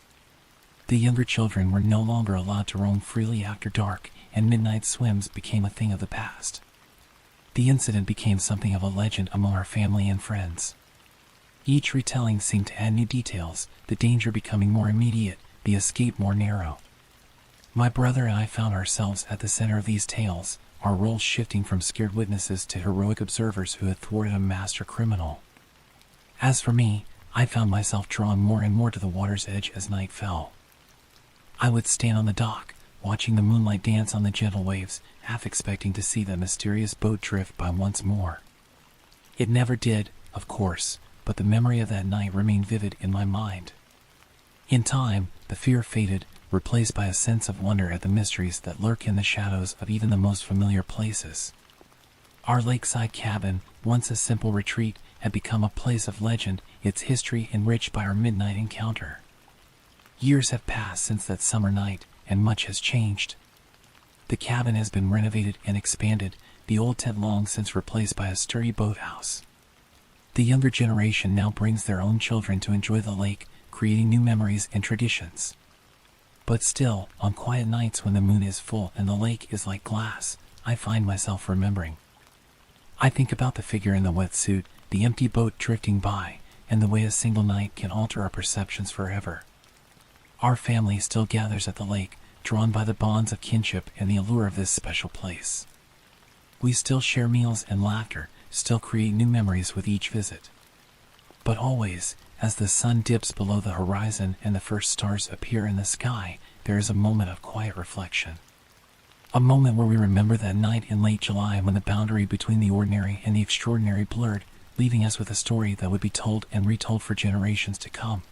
The younger children were no longer allowed to roam freely after dark, and midnight swims became a thing of the past. The incident became something of a legend among our family and friends. Each retelling seemed to add new details, the danger becoming more immediate, the escape more narrow. My brother and I found ourselves at the center of these tales, our roles shifting from scared witnesses to heroic observers who had thwarted a master criminal. As for me, I found myself drawn more and more to the water's edge as night fell. I would stand on the dock, watching the moonlight dance on the gentle waves, half expecting to see that mysterious boat drift by once more. It never did, of course, but the memory of that night remained vivid in my mind. In time, the fear faded, replaced by a sense of wonder at the mysteries that lurk in the shadows of even the most familiar places. Our lakeside cabin, once a simple retreat, had become a place of legend, its history enriched by our midnight encounter. Years have passed since that summer night, and much has changed. The cabin has been renovated and expanded, the old tent long since replaced by a sturdy boathouse. The younger generation now brings their own children to enjoy the lake, creating new memories and traditions. But still, on quiet nights when the moon is full and the lake is like glass, I find myself remembering. I think about the figure in the wetsuit, the empty boat drifting by, and the way a single night can alter our perceptions forever. Our family still gathers at the lake, drawn by the bonds of kinship and the allure of this special place. We still share meals and laughter, still create new memories with each visit. But always, as the sun dips below the horizon and the first stars appear in the sky, there is a moment of quiet reflection. A moment where we remember that night in late July when the boundary between the ordinary and the extraordinary blurred, leaving us with a story that would be told and retold for generations to come.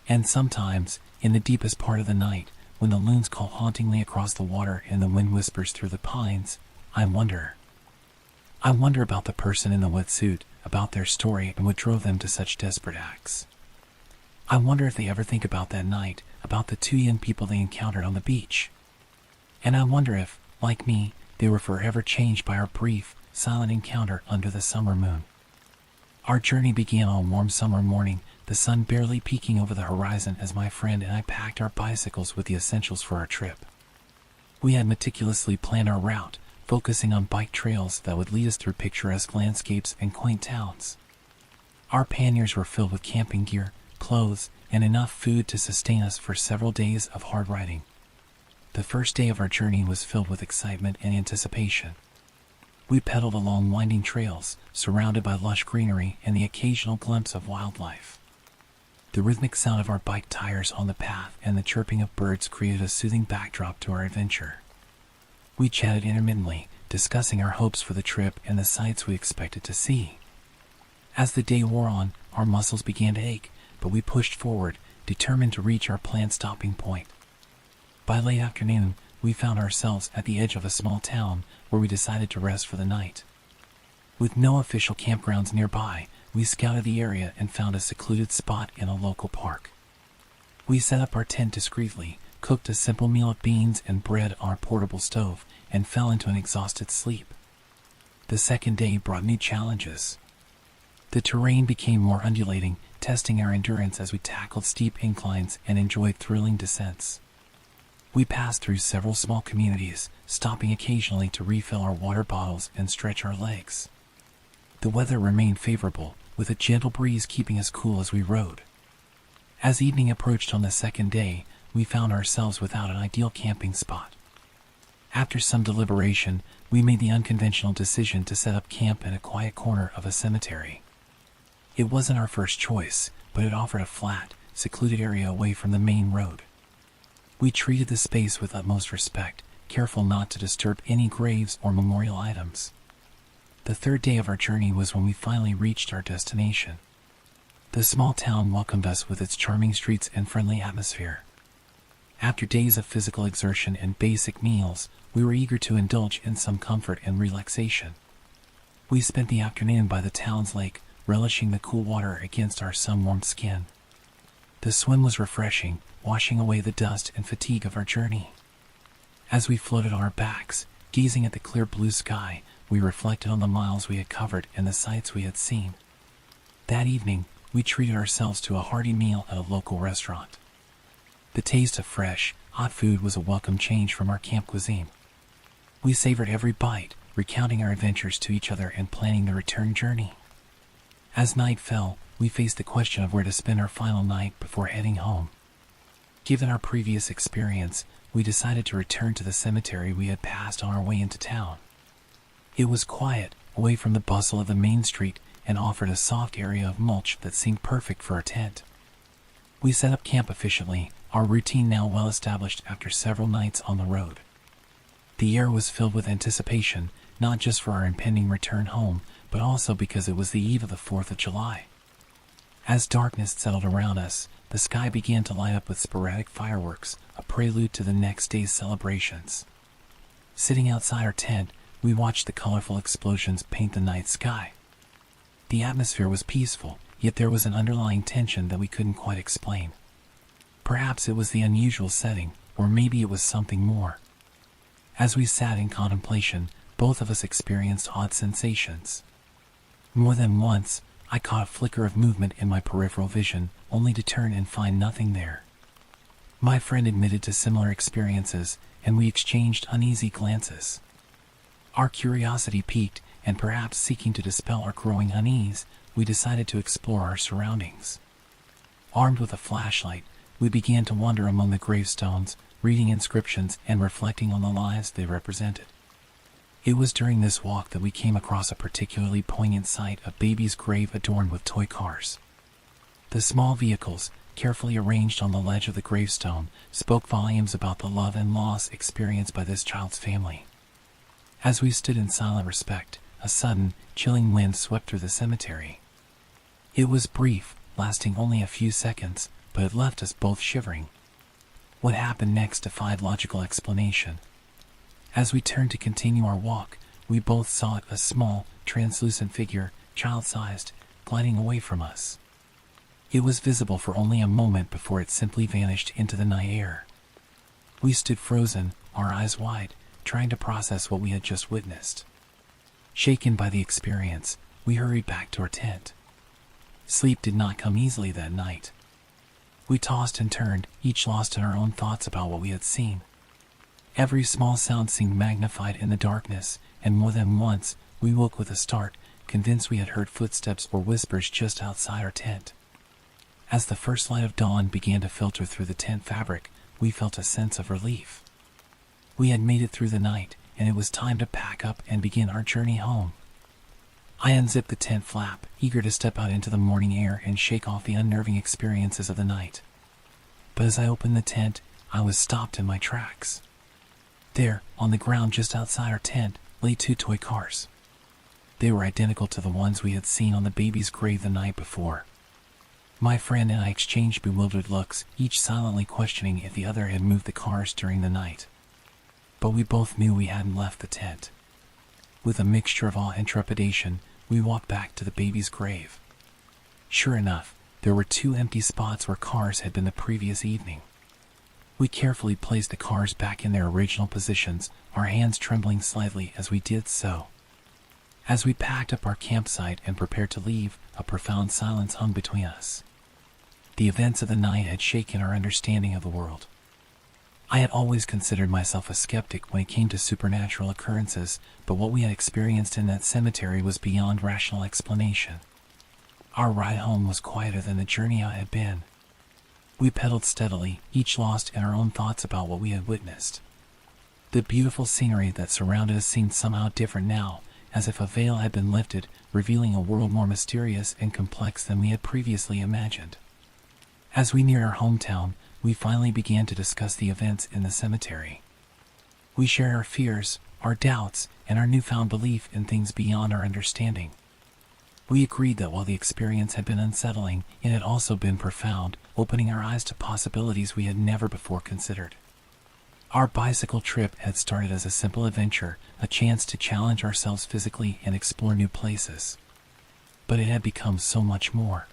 And sometimes, in the deepest part of the night, when the loons call hauntingly across the water and the wind whispers through the pines, I wonder. I wonder about the person in the wetsuit, about their story and what drove them to such desperate acts. I wonder if they ever think about that night, about the two young people they encountered on the beach. And I wonder if, like me, they were forever changed by our brief, silent encounter under the summer moon. Our journey began on a warm summer morning, the sun barely peeking over the horizon as my friend and I packed our bicycles with the essentials for our trip. We had meticulously planned our route, focusing on bike trails that would lead us through picturesque landscapes and quaint towns. Our panniers were filled with camping gear, clothes, and enough food to sustain us for several days of hard riding. The first day of our journey was filled with excitement and anticipation. We pedaled along winding trails, surrounded by lush greenery and the occasional glimpse of wildlife. The rhythmic sound of our bike tires on the path and the chirping of birds created a soothing backdrop to our adventure. We chatted intermittently, discussing our hopes for the trip and the sights we expected to see. As the day wore on, our muscles began to ache, but we pushed forward, determined to reach our planned stopping point. By late afternoon, we found ourselves at the edge of a small town where we decided to rest for the night. With no official campgrounds nearby, we scouted the area and found a secluded spot in a local park. We set up our tent discreetly, cooked a simple meal of beans and bread on our portable stove, and fell into an exhausted sleep. The second day brought new challenges. The terrain became more undulating, testing our endurance as we tackled steep inclines and enjoyed thrilling descents. We passed through several small communities, stopping occasionally to refill our water bottles and stretch our legs. The weather remained favorable, with a gentle breeze keeping us cool as we rode. As evening approached on the second day, we found ourselves without an ideal camping spot. After some deliberation, we made the unconventional decision to set up camp in a quiet corner of a cemetery. It wasn't our first choice, but it offered a flat, secluded area away from the main road. We treated the space with utmost respect, careful not to disturb any graves or memorial items. The third day of our journey was when we finally reached our destination. The small town welcomed us with its charming streets and friendly atmosphere. After days of physical exertion and basic meals, we were eager to indulge in some comfort and relaxation. We spent the afternoon by the town's lake, relishing the cool water against our sun-warmed skin. The swim was refreshing, washing away the dust and fatigue of our journey. As we floated on our backs, gazing at the clear blue sky, we reflected on the miles we had covered and the sights we had seen. That evening, we treated ourselves to a hearty meal at a local restaurant. The taste of fresh, hot food was a welcome change from our camp cuisine. We savored every bite, recounting our adventures to each other and planning the return journey. As night fell, we faced the question of where to spend our final night before heading home. Given our previous experience, we decided to return to the cemetery we had passed on our way into town. It was quiet, away from the bustle of the main street, and offered a soft area of mulch that seemed perfect for a tent. We set up camp efficiently, our routine now well established after several nights on the road. The air was filled with anticipation, not just for our impending return home, but also because it was the eve of the 4th of July. As darkness settled around us, the sky began to light up with sporadic fireworks, a prelude to the next day's celebrations. Sitting outside our tent, we watched the colorful explosions paint the night sky. The atmosphere was peaceful, yet there was an underlying tension that we couldn't quite explain. Perhaps it was the unusual setting, or maybe it was something more. As we sat in contemplation, both of us experienced odd sensations. More than once, I caught a flicker of movement in my peripheral vision, only to turn and find nothing there. My friend admitted to similar experiences, and we exchanged uneasy glances. Our curiosity piqued, and perhaps seeking to dispel our growing unease, we decided to explore our surroundings. Armed with a flashlight, we began to wander among the gravestones, reading inscriptions and reflecting on the lives they represented. It was during this walk that we came across a particularly poignant sight, a baby's grave adorned with toy cars. The small vehicles, carefully arranged on the ledge of the gravestone, spoke volumes about the love and loss experienced by this child's family. As we stood in silent respect, a sudden, chilling wind swept through the cemetery. It was brief, lasting only a few seconds, but it left us both shivering. What happened next defied logical explanation. As we turned to continue our walk, we both saw a small, translucent figure, child-sized, gliding away from us. It was visible for only a moment before it simply vanished into the night air. We stood frozen, our eyes wide, trying to process what we had just witnessed. Shaken by the experience, we hurried back to our tent. Sleep did not come easily that night. We tossed and turned, each lost in our own thoughts about what we had seen. Every small sound seemed magnified in the darkness, and more than once, we woke with a start, convinced we had heard footsteps or whispers just outside our tent. As the first light of dawn began to filter through the tent fabric, we felt a sense of relief. We had made it through the night, and it was time to pack up and begin our journey home. I unzipped the tent flap, eager to step out into the morning air and shake off the unnerving experiences of the night. But as I opened the tent, I was stopped in my tracks. There, on the ground just outside our tent, lay 2 toy cars. They were identical to the ones we had seen on the baby's grave the night before. My friend and I exchanged bewildered looks, each silently questioning if the other had moved the cars during the night. But we both knew we hadn't left the tent. With a mixture of awe and trepidation, we walked back to the baby's grave. Sure enough, there were 2 empty spots where cars had been the previous evening. We carefully placed the cars back in their original positions, our hands trembling slightly as we did so. As we packed up our campsite and prepared to leave, a profound silence hung between us. The events of the night had shaken our understanding of the world. I had always considered myself a skeptic when it came to supernatural occurrences, but what we had experienced in that cemetery was beyond rational explanation. Our ride home was quieter than the journey I had been. We pedaled steadily, each lost in our own thoughts about what we had witnessed. The beautiful scenery that surrounded us seemed somehow different now, as if a veil had been lifted, revealing a world more mysterious and complex than we had previously imagined. As we neared our hometown, we finally began to discuss the events in the cemetery. We shared our fears, our doubts, and our newfound belief in things beyond our understanding. We agreed that while the experience had been unsettling, it had also been profound, opening our eyes to possibilities we had never before considered. Our bicycle trip had started as a simple adventure, a chance to challenge ourselves physically and explore new places. But it had become so much more.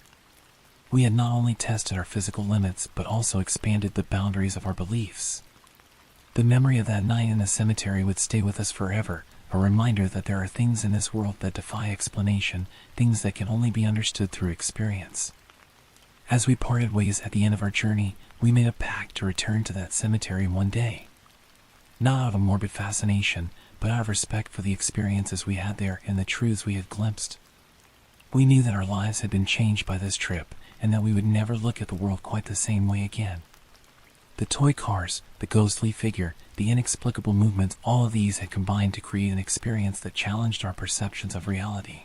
We had not only tested our physical limits, but also expanded the boundaries of our beliefs. The memory of that night in the cemetery would stay with us forever, a reminder that there are things in this world that defy explanation, things that can only be understood through experience. As we parted ways at the end of our journey, we made a pact to return to that cemetery one day. Not out of morbid fascination, but out of respect for the experiences we had there and the truths we had glimpsed. We knew that our lives had been changed by this trip, and that we would never look at the world quite the same way again. The toy cars, the ghostly figure, the inexplicable movements, all of these had combined to create an experience that challenged our perceptions of reality.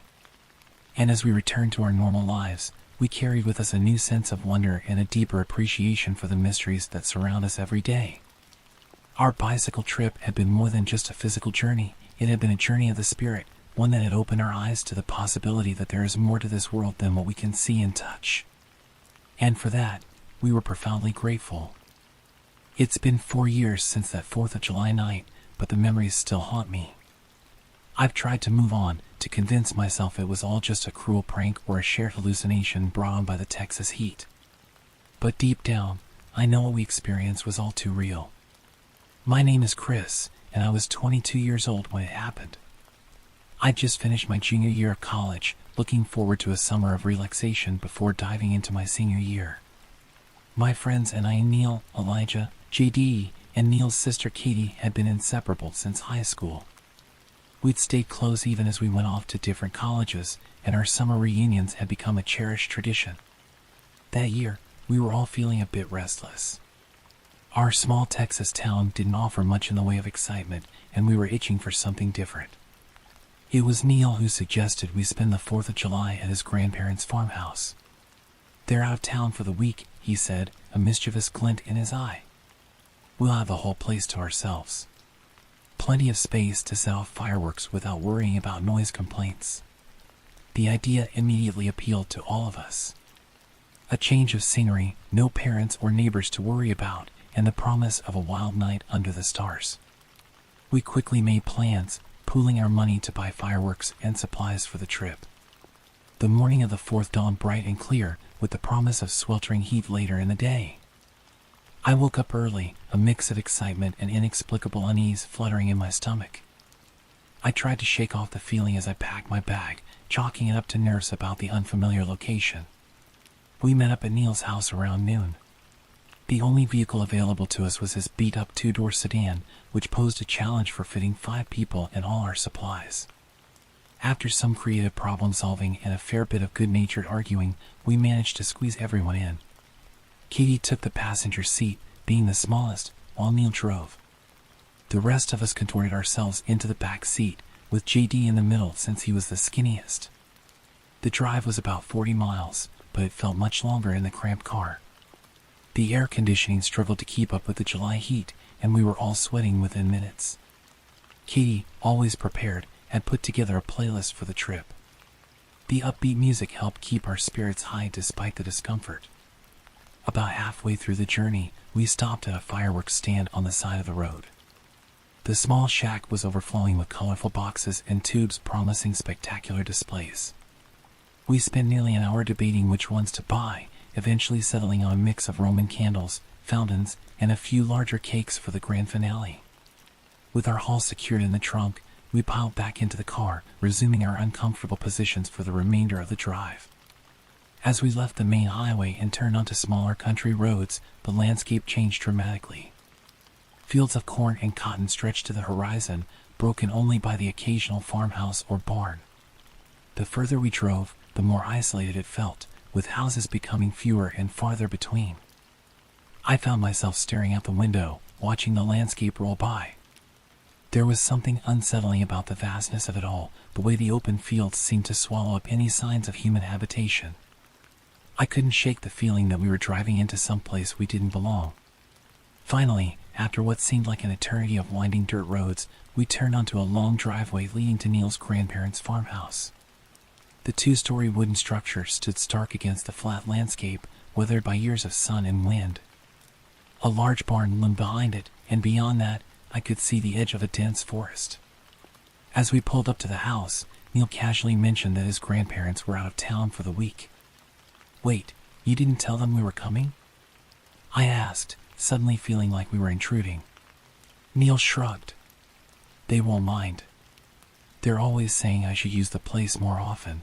And as we returned to our normal lives, we carried with us a new sense of wonder and a deeper appreciation for the mysteries that surround us every day. Our bicycle trip had been more than just a physical journey. It had been a journey of the spirit, one that had opened our eyes to the possibility that there is more to this world than what we can see and touch. And for that, we were profoundly grateful. It's been 4 years since that 4th of July night, but the memories still haunt me. I've tried to move on, to convince myself it was all just a cruel prank or a shared hallucination brought on by the Texas heat. But deep down, I know what we experienced was all too real. My name is Chris, and I was 22 years old when it happened. I'd just finished my junior year of college, looking forward to a summer of relaxation before diving into my senior year. My friends and I, Neil, Elijah, JD, and Neil's sister Katie, had been inseparable since high school. We'd stayed close even as we went off to different colleges, and our summer reunions had become a cherished tradition. That year, we were all feeling a bit restless. Our small Texas town didn't offer much in the way of excitement, and we were itching for something different. It was Neil who suggested we spend the 4th of July at his grandparents' farmhouse. They're out of town for the week, he said, a mischievous glint in his eye. We'll have the whole place to ourselves. Plenty of space to set off fireworks without worrying about noise complaints. The idea immediately appealed to all of us. A change of scenery, no parents or neighbors to worry about, and the promise of a wild night under the stars. We quickly made plans, pooling our money to buy fireworks and supplies for the trip. The morning of the 4th dawned bright and clear, with the promise of sweltering heat later in the day. I woke up early, a mix of excitement and inexplicable unease fluttering in my stomach. I tried to shake off the feeling as I packed my bag, chalking it up to nerves about the unfamiliar location. We met up at Neil's house around noon. The only vehicle available to us was his beat-up 2-door sedan, which posed a challenge for fitting 5 people and all our supplies. After some creative problem-solving and a fair bit of good-natured arguing, we managed to squeeze everyone in. Katie took the passenger seat, being the smallest, while Neil drove. The rest of us contorted ourselves into the back seat, with JD in the middle since he was the skinniest. The drive was about 40 miles, but it felt much longer in the cramped car. The air conditioning struggled to keep up with the July heat, and we were all sweating within minutes. Katie, always prepared, had put together a playlist for the trip. The upbeat music helped keep our spirits high despite the discomfort. About halfway through the journey, we stopped at a fireworks stand on the side of the road. The small shack was overflowing with colorful boxes and tubes promising spectacular displays. We spent nearly an hour debating which ones to buy, eventually settling on a mix of Roman candles, fountains, and a few larger cakes for the grand finale. With our haul secured in the trunk, we piled back into the car, resuming our uncomfortable positions for the remainder of the drive. As we left the main highway and turned onto smaller country roads, the landscape changed dramatically. Fields of corn and cotton stretched to the horizon, broken only by the occasional farmhouse or barn. The further we drove, the more isolated it felt, with houses becoming fewer and farther between. I found myself staring out the window, watching the landscape roll by. There was something unsettling about the vastness of it all, the way the open fields seemed to swallow up any signs of human habitation. I couldn't shake the feeling that we were driving into some place we didn't belong. Finally, after what seemed like an eternity of winding dirt roads, we turned onto a long driveway leading to Neil's grandparents' farmhouse. The 2-story wooden structure stood stark against the flat landscape, weathered by years of sun and wind. A large barn loomed behind it, and beyond that, I could see the edge of a dense forest. As we pulled up to the house, Neil casually mentioned that his grandparents were out of town for the week. "Wait, you didn't tell them we were coming?" I asked, suddenly feeling like we were intruding. Neil shrugged. "They won't mind. They're always saying I should use the place more often.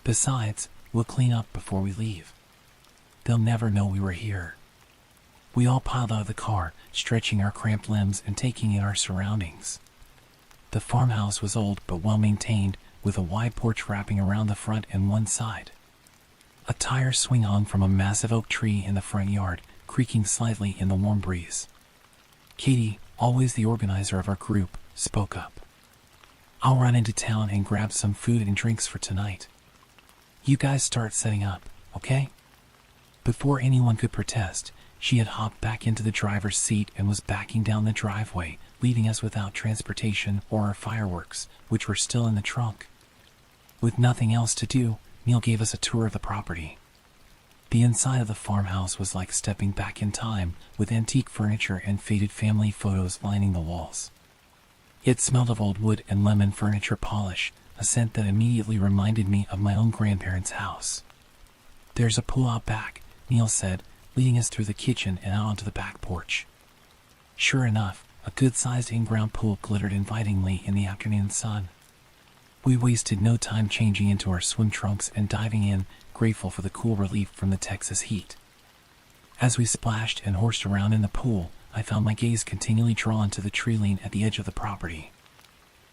Besides, we'll clean up before we leave. They'll never know we were here." We all piled out of the car, stretching our cramped limbs and taking in our surroundings. The farmhouse was old but well maintained, with a wide porch wrapping around the front and one side. A tire swing hung from a massive oak tree in the front yard, creaking slightly in the warm breeze. Katie, always the organizer of our group, spoke up. "I'll run into town and grab some food and drinks for tonight. You guys start setting up, okay?" Before anyone could protest, she had hopped back into the driver's seat and was backing down the driveway, leaving us without transportation or our fireworks, which were still in the trunk. With nothing else to do, Neil gave us a tour of the property. The inside of the farmhouse was like stepping back in time, with antique furniture and faded family photos lining the walls. It smelled of old wood and lemon furniture polish, a scent that immediately reminded me of my own grandparents' house. "There's a pool out back," Neil said, leading us through the kitchen and out onto the back porch. Sure enough, a good-sized in-ground pool glittered invitingly in the afternoon sun. We wasted no time changing into our swim trunks and diving in, grateful for the cool relief from the Texas heat. As we splashed and horsed around in the pool, I found my gaze continually drawn to the tree line at the edge of the property.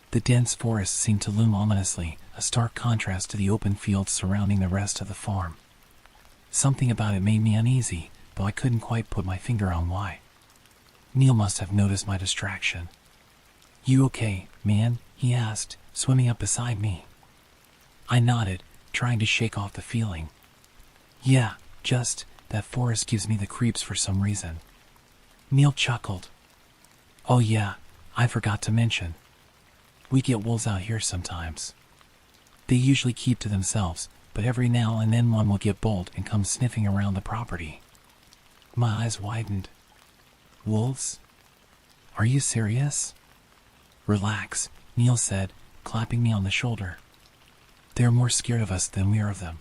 The dense forest seemed to loom ominously, a stark contrast to the open fields surrounding the rest of the farm. Something about it made me uneasy, though I couldn't quite put my finger on why. Neil must have noticed my distraction. "You okay, man?" he asked, swimming up beside me. I nodded, trying to shake off the feeling. "Yeah, just, that forest gives me the creeps for some reason." Neil chuckled. "Oh yeah, I forgot to mention. We get wolves out here sometimes. They usually keep to themselves, but every now and then one will get bold and come sniffing around the property." My eyes widened. Wolves? Are you serious? Relax, Neil said, clapping me on the shoulder. They're more scared of us than we are of them.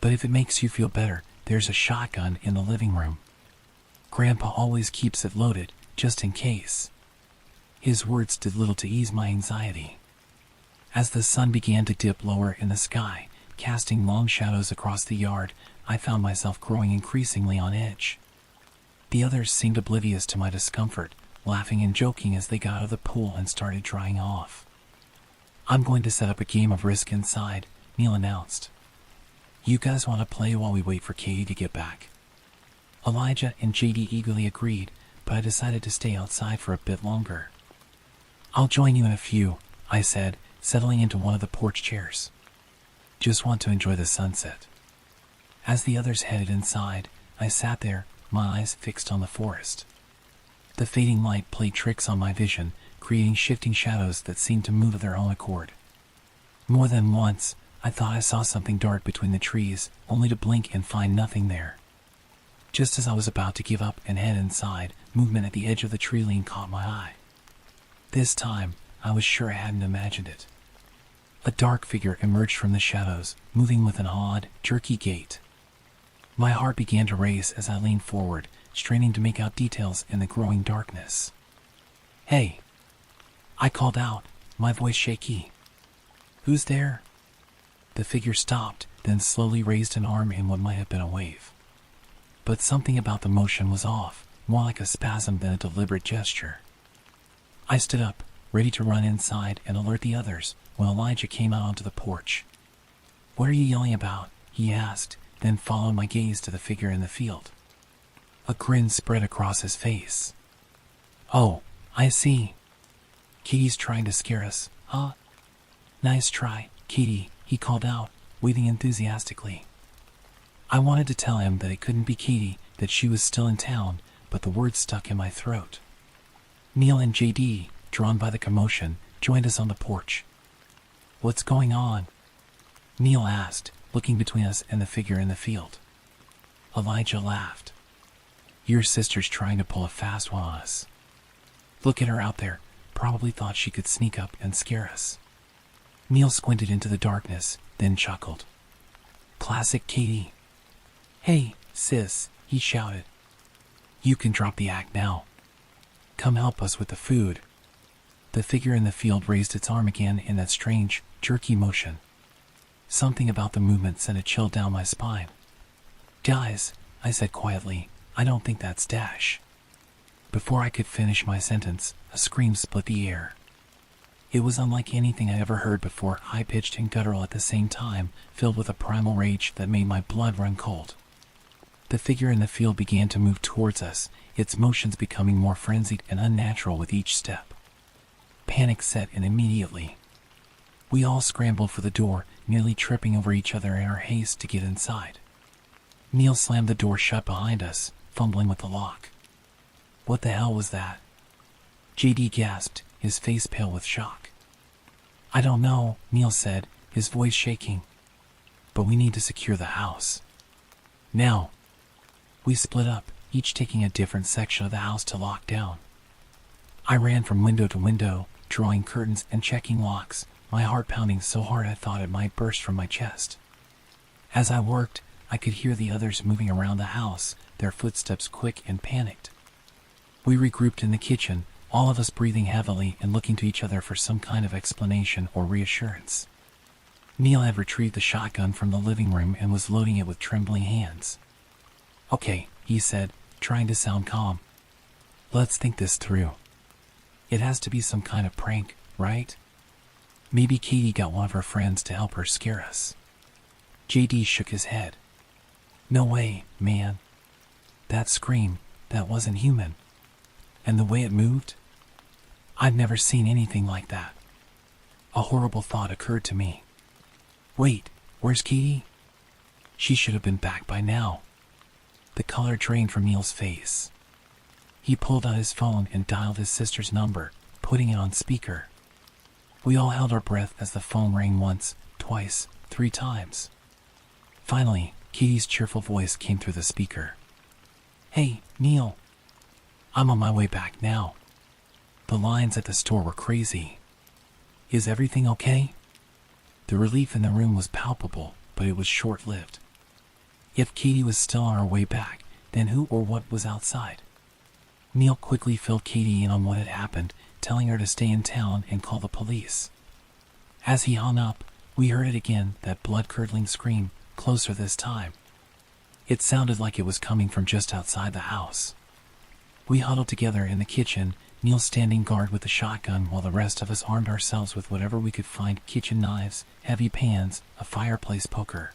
But if it makes you feel better, there's a shotgun in the living room. Grandpa always keeps it loaded, just in case. His words did little to ease my anxiety. As the sun began to dip lower in the sky, casting long shadows across the yard, I found myself growing increasingly on edge. The others seemed oblivious to my discomfort, laughing and joking as they got out of the pool and started drying off. I'm going to set up a game of Risk inside, Neil announced. You guys want to play while we wait for Katie to get back? Elijah and JD eagerly agreed, but I decided to stay outside for a bit longer. I'll join you in a few, I said, settling into one of the porch chairs. Just want to enjoy the sunset. As the others headed inside, I sat there, my eyes fixed on the forest. The fading light played tricks on my vision, creating shifting shadows that seemed to move of their own accord. More than once, I thought I saw something dart between the trees, only to blink and find nothing there. Just as I was about to give up and head inside, movement at the edge of the tree line caught my eye. This time, I was sure I hadn't imagined it. A dark figure emerged from the shadows, moving with an odd, jerky gait. My heart began to race as I leaned forward, straining to make out details in the growing darkness. Hey! I called out, my voice shaky. Who's there? The figure stopped, then slowly raised an arm in what might have been a wave. But something about the motion was off, more like a spasm than a deliberate gesture. I stood up, ready to run inside and alert the others, when Elijah came out onto the porch. What are you yelling about? He asked, then followed my gaze to the figure in the field. A grin spread across his face. Oh, I see. Katie's trying to scare us, huh? Nice try, Katie, he called out, waving enthusiastically. I wanted to tell him that it couldn't be Katie, that she was still in town, but the words stuck in my throat. Neil and JD, drawn by the commotion, joined us on the porch. What's going on? Neil asked, looking between us and the figure in the field. Elijah laughed. Your sister's trying to pull a fast one on us. Look at her out there, probably thought she could sneak up and scare us. Neil squinted into the darkness, then chuckled. Classic Katie. Hey, sis, he shouted. You can drop the act now. Come help us with the food. The figure in the field raised its arm again in that strange, jerky motion. Something about the movement sent a chill down my spine. Guys, I said quietly, I don't think that's Dash. Before I could finish my sentence, a scream split the air. It was unlike anything I ever heard before, high-pitched and guttural at the same time, filled with a primal rage that made my blood run cold. The figure in the field began to move towards us, its motions becoming more frenzied and unnatural with each step. Panic set in immediately. We all scrambled for the door, nearly tripping over each other in our haste to get inside. Neil slammed the door shut behind us, fumbling with the lock. What the hell was that? JD gasped, his face pale with shock. I don't know, Neil said, his voice shaking. But we need to secure the house. Now. We split up, each taking a different section of the house to lock down. I ran from window to window, drawing curtains and checking locks, my heart pounding so hard I thought it might burst from my chest. As I worked, I could hear the others moving around the house, their footsteps quick and panicked. We regrouped in the kitchen, all of us breathing heavily and looking to each other for some kind of explanation or reassurance. Neil had retrieved the shotgun from the living room and was loading it with trembling hands. Okay, he said, trying to sound calm. Let's think this through. It has to be some kind of prank, right? Maybe Katie got one of her friends to help her scare us. JD shook his head. No way, man. That scream, that wasn't human. And the way it moved? I've never seen anything like that. A horrible thought occurred to me. Wait, where's Katie? She should have been back by now. The color drained from Neil's face. He pulled out his phone and dialed his sister's number, putting it on speaker. We all held our breath as the phone rang once, twice, 3 times. Finally, Katie's cheerful voice came through the speaker. Hey, Neil. I'm on my way back now. The lines at the store were crazy. Is everything okay? The relief in the room was palpable, but it was short-lived. If Katie was still on her way back, then who or what was outside? Neil quickly filled Katie in on what had happened, telling her to stay in town and call the police. As he hung up, we heard it again, that blood-curdling scream, closer this time. It sounded like it was coming from just outside the house. We huddled together in the kitchen, Neil standing guard with the shotgun while the rest of us armed ourselves with whatever we could find: kitchen knives, heavy pans, a fireplace poker.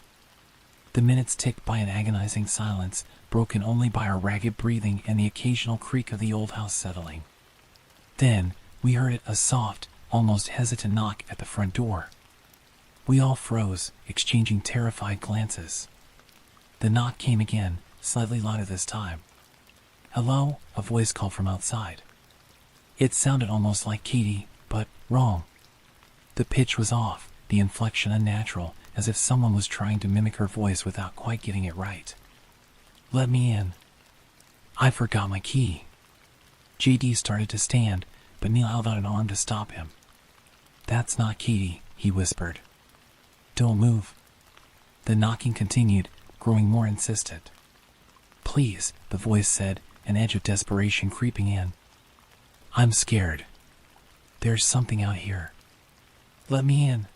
The minutes ticked by in agonizing silence, broken only by our ragged breathing and the occasional creak of the old house settling. Then, we heard it, a soft, almost hesitant knock at the front door. We all froze, exchanging terrified glances. The knock came again, slightly louder this time. "Hello?" a voice called from outside. It sounded almost like Katie, but wrong. The pitch was off, the inflection unnatural, as if someone was trying to mimic her voice without quite getting it right. "Let me in. I forgot my key." JD started to stand, but Neil held out an arm to stop him. "That's not Katie," he whispered. "Don't move." The knocking continued, growing more insistent. "Please," the voice said, an edge of desperation creeping in. "I'm scared. There's something out here. Let me in."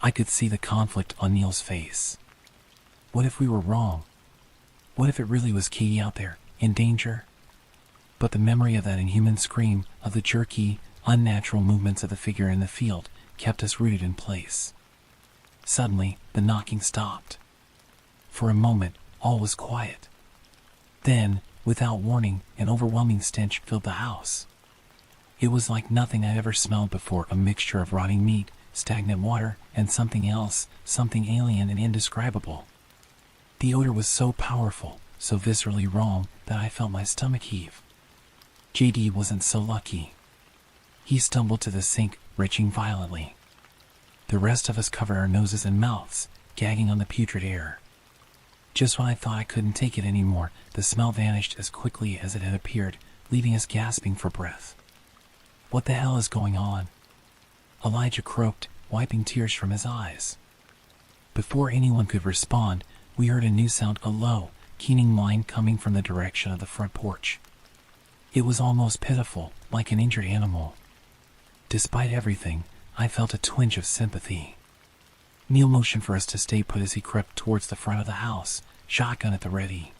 I could see the conflict on Neil's face. What if we were wrong? What if it really was Katie out there, in danger? But the memory of that inhuman scream, of the jerky, unnatural movements of the figure in the field, kept us rooted in place. Suddenly, the knocking stopped. For a moment, all was quiet. Then, without warning, an overwhelming stench filled the house. It was like nothing I'd ever smelled before, a mixture of rotting meat, stagnant water, and something else, something alien and indescribable. The odor was so powerful, so viscerally wrong, that I felt my stomach heave. JD wasn't so lucky. He stumbled to the sink, retching violently. The rest of us covered our noses and mouths, gagging on the putrid air. Just when I thought I couldn't take it anymore, the smell vanished as quickly as it had appeared, leaving us gasping for breath. "What the hell is going on?" Elijah croaked, wiping tears from his eyes. Before anyone could respond, we heard a new sound, a low, keening whine coming from the direction of the front porch. It was almost pitiful, like an injured animal. Despite everything, I felt a twinge of sympathy. Neil motioned for us to stay put as he crept towards the front of the house, shotgun at the ready.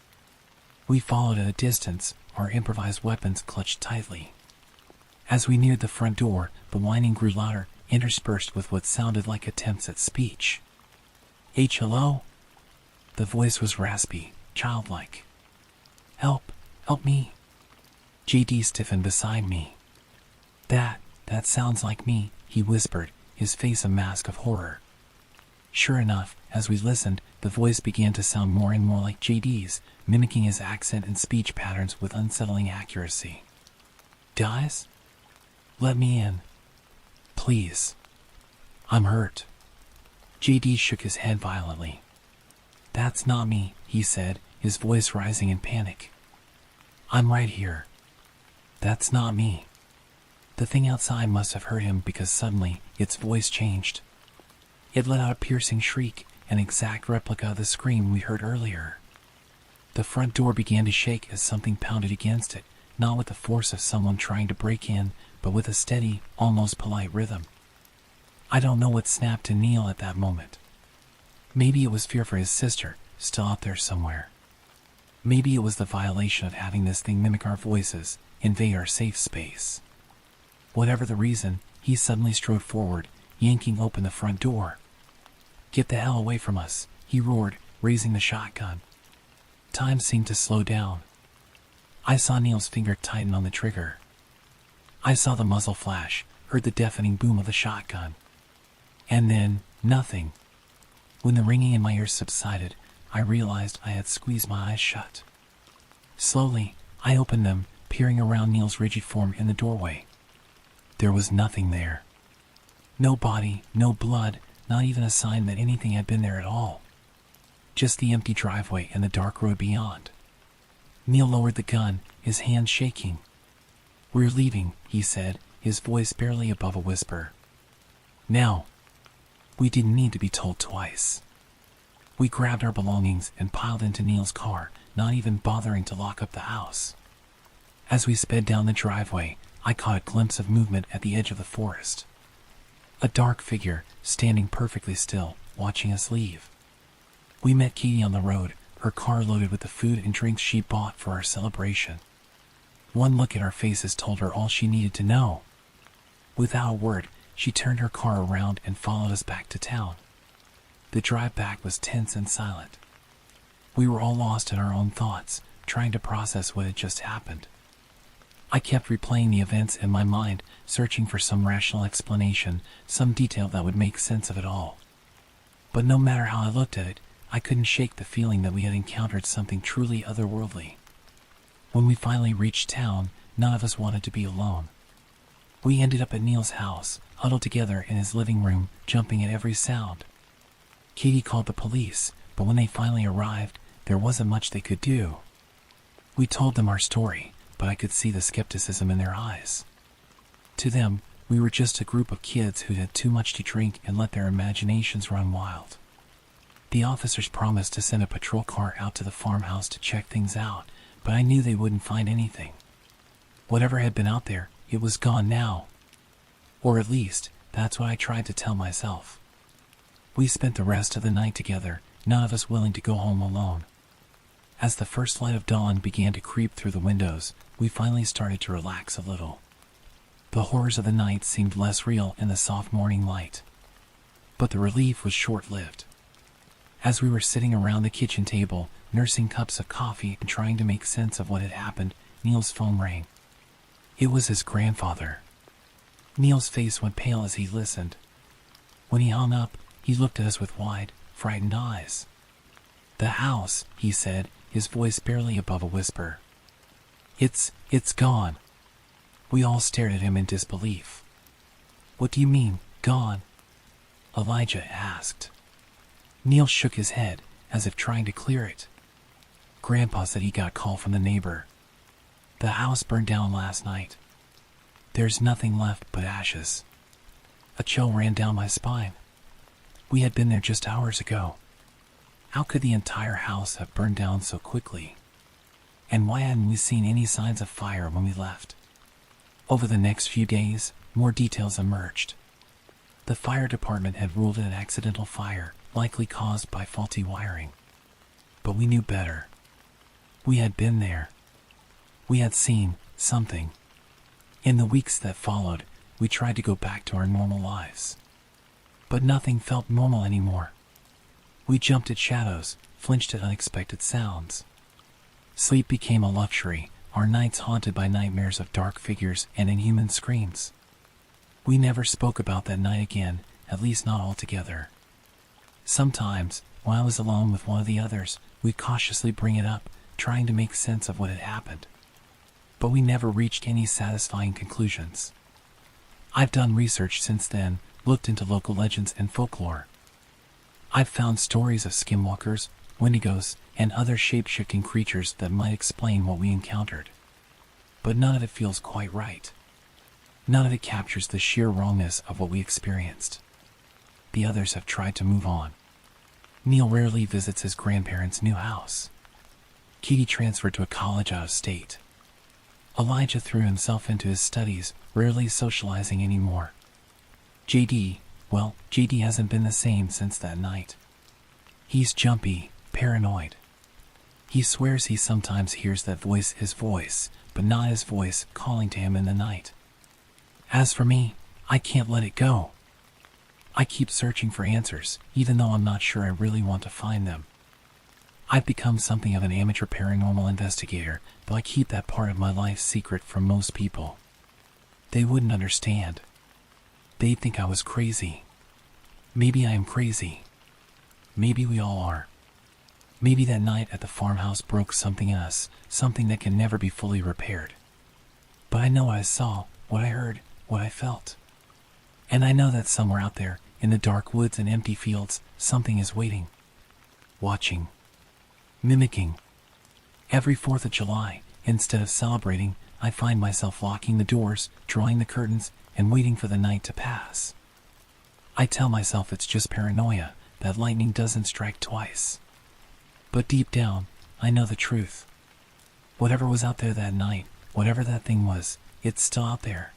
We followed at a distance, our improvised weapons clutched tightly. As we neared the front door, the whining grew louder, interspersed with what sounded like attempts at speech. "Hello?" The voice was raspy, childlike. Help me." JD stiffened beside me. That sounds like me," he whispered, his face a mask of horror. Sure enough, as we listened, the voice began to sound more and more like JD's, mimicking his accent and speech patterns with unsettling accuracy. "Guys? Let me in. Please. I'm hurt." JD shook his head violently. "That's not me," he said, his voice rising in panic. "I'm right here. That's not me." The thing outside must have heard him, because suddenly its voice changed. It let out a piercing shriek, an exact replica of the scream we heard earlier. The front door began to shake as something pounded against it, not with the force of someone trying to break in, but with a steady, almost polite rhythm. I don't know what snapped to Neil at that moment. Maybe it was fear for his sister, still out there somewhere. Maybe it was the violation of having this thing mimic our voices, invade our safe space. Whatever the reason, he suddenly strode forward, yanking open the front door. "Get the hell away from us," he roared, raising the shotgun. Time seemed to slow down. I saw Neil's finger tighten on the trigger. I saw the muzzle flash, heard the deafening boom of the shotgun. And then, nothing. When the ringing in my ears subsided, I realized I had squeezed my eyes shut. Slowly, I opened them, peering around Neil's rigid form in the doorway. There was nothing there. No body, no blood, not even a sign that anything had been there at all. Just the empty driveway and the dark road beyond. Neil lowered the gun, his hand shaking. "We're leaving," he said, his voice barely above a whisper. Now. We didn't need to be told twice. We grabbed our belongings and piled into Neil's car, not even bothering to lock up the house. As we sped down the driveway, I caught a glimpse of movement at the edge of the forest. A dark figure, standing perfectly still, watching us leave. We met Katie on the road, her car loaded with the food and drinks she bought for our celebration. One look at our faces told her all she needed to know. Without a word, she turned her car around and followed us back to town. The drive back was tense and silent. We were all lost in our own thoughts, trying to process what had just happened. I kept replaying the events in my mind, searching for some rational explanation, some detail that would make sense of it all. But no matter how I looked at it, I couldn't shake the feeling that we had encountered something truly otherworldly. When we finally reached town, none of us wanted to be alone. We ended up at Neil's house, huddled together in his living room, jumping at every sound. Katie called the police, but when they finally arrived, there wasn't much they could do. We told them our story, but I could see the skepticism in their eyes. To them, we were just a group of kids who'd had too much to drink and let their imaginations run wild. The officers promised to send a patrol car out to the farmhouse to check things out, but I knew they wouldn't find anything. Whatever had been out there, it was gone now. Or at least, that's what I tried to tell myself. We spent the rest of the night together, none of us willing to go home alone. As the first light of dawn began to creep through the windows, we finally started to relax a little. The horrors of the night seemed less real in the soft morning light. But the relief was short-lived. As we were sitting around the kitchen table, nursing cups of coffee and trying to make sense of what had happened, Neil's phone rang. It was his grandfather. Neil's face went pale as he listened. When he hung up, he looked at us with wide, frightened eyes. "The house," he said, his voice barely above a whisper. It's gone." We all stared at him in disbelief. "What do you mean, gone?" Elijah asked. Neil shook his head, as if trying to clear it. "Grandpa said he got a call from the neighbor. The house burned down last night. There's nothing left but ashes." A chill ran down my spine. We had been there just hours ago. How could the entire house have burned down so quickly? And why hadn't we seen any signs of fire when we left? Over the next few days, more details emerged. The fire department had ruled it an accidental fire, likely caused by faulty wiring. But we knew better. We had been there. We had seen something. In the weeks that followed, we tried to go back to our normal lives. But nothing felt normal anymore. We jumped at shadows, flinched at unexpected sounds. Sleep became a luxury, our nights haunted by nightmares of dark figures and inhuman screams. We never spoke about that night again, at least not altogether. Sometimes, while I was alone with one of the others, we'd cautiously bring it up, trying to make sense of what had happened. But we never reached any satisfying conclusions. I've done research since then, looked into local legends and folklore. I've found stories of skinwalkers, wendigos, and other shape-shifting creatures that might explain what we encountered. But none of it feels quite right. None of it captures the sheer wrongness of what we experienced. The others have tried to move on. Neil rarely visits his grandparents' new house. Katie transferred to a college out of state. Elijah threw himself into his studies, rarely socializing anymore. JD hasn't been the same since that night. He's jumpy, paranoid. He swears he sometimes hears that voice, his voice, but not his voice, calling to him in the night. As for me, I can't let it go. I keep searching for answers, even though I'm not sure I really want to find them. I've become something of an amateur paranormal investigator, but I keep that part of my life secret from most people. They wouldn't understand. They'd think I was crazy. Maybe I am crazy. Maybe we all are. Maybe that night at the farmhouse broke something in us, something that can never be fully repaired. But I know what I saw, what I heard, what I felt. And I know that somewhere out there, in the dark woods and empty fields, something is waiting. Watching. Mimicking. Every 4th of July, Instead of celebrating, I find myself locking the doors, drawing the curtains, and waiting for the night to pass. I tell myself it's just paranoia, that lightning doesn't strike twice. But deep down, I know the truth. Whatever was out there that night, whatever that thing was, it's still out there.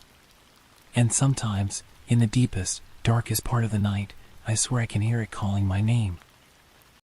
And sometimes, in the deepest, darkest part of the night, I swear I can hear it calling my name,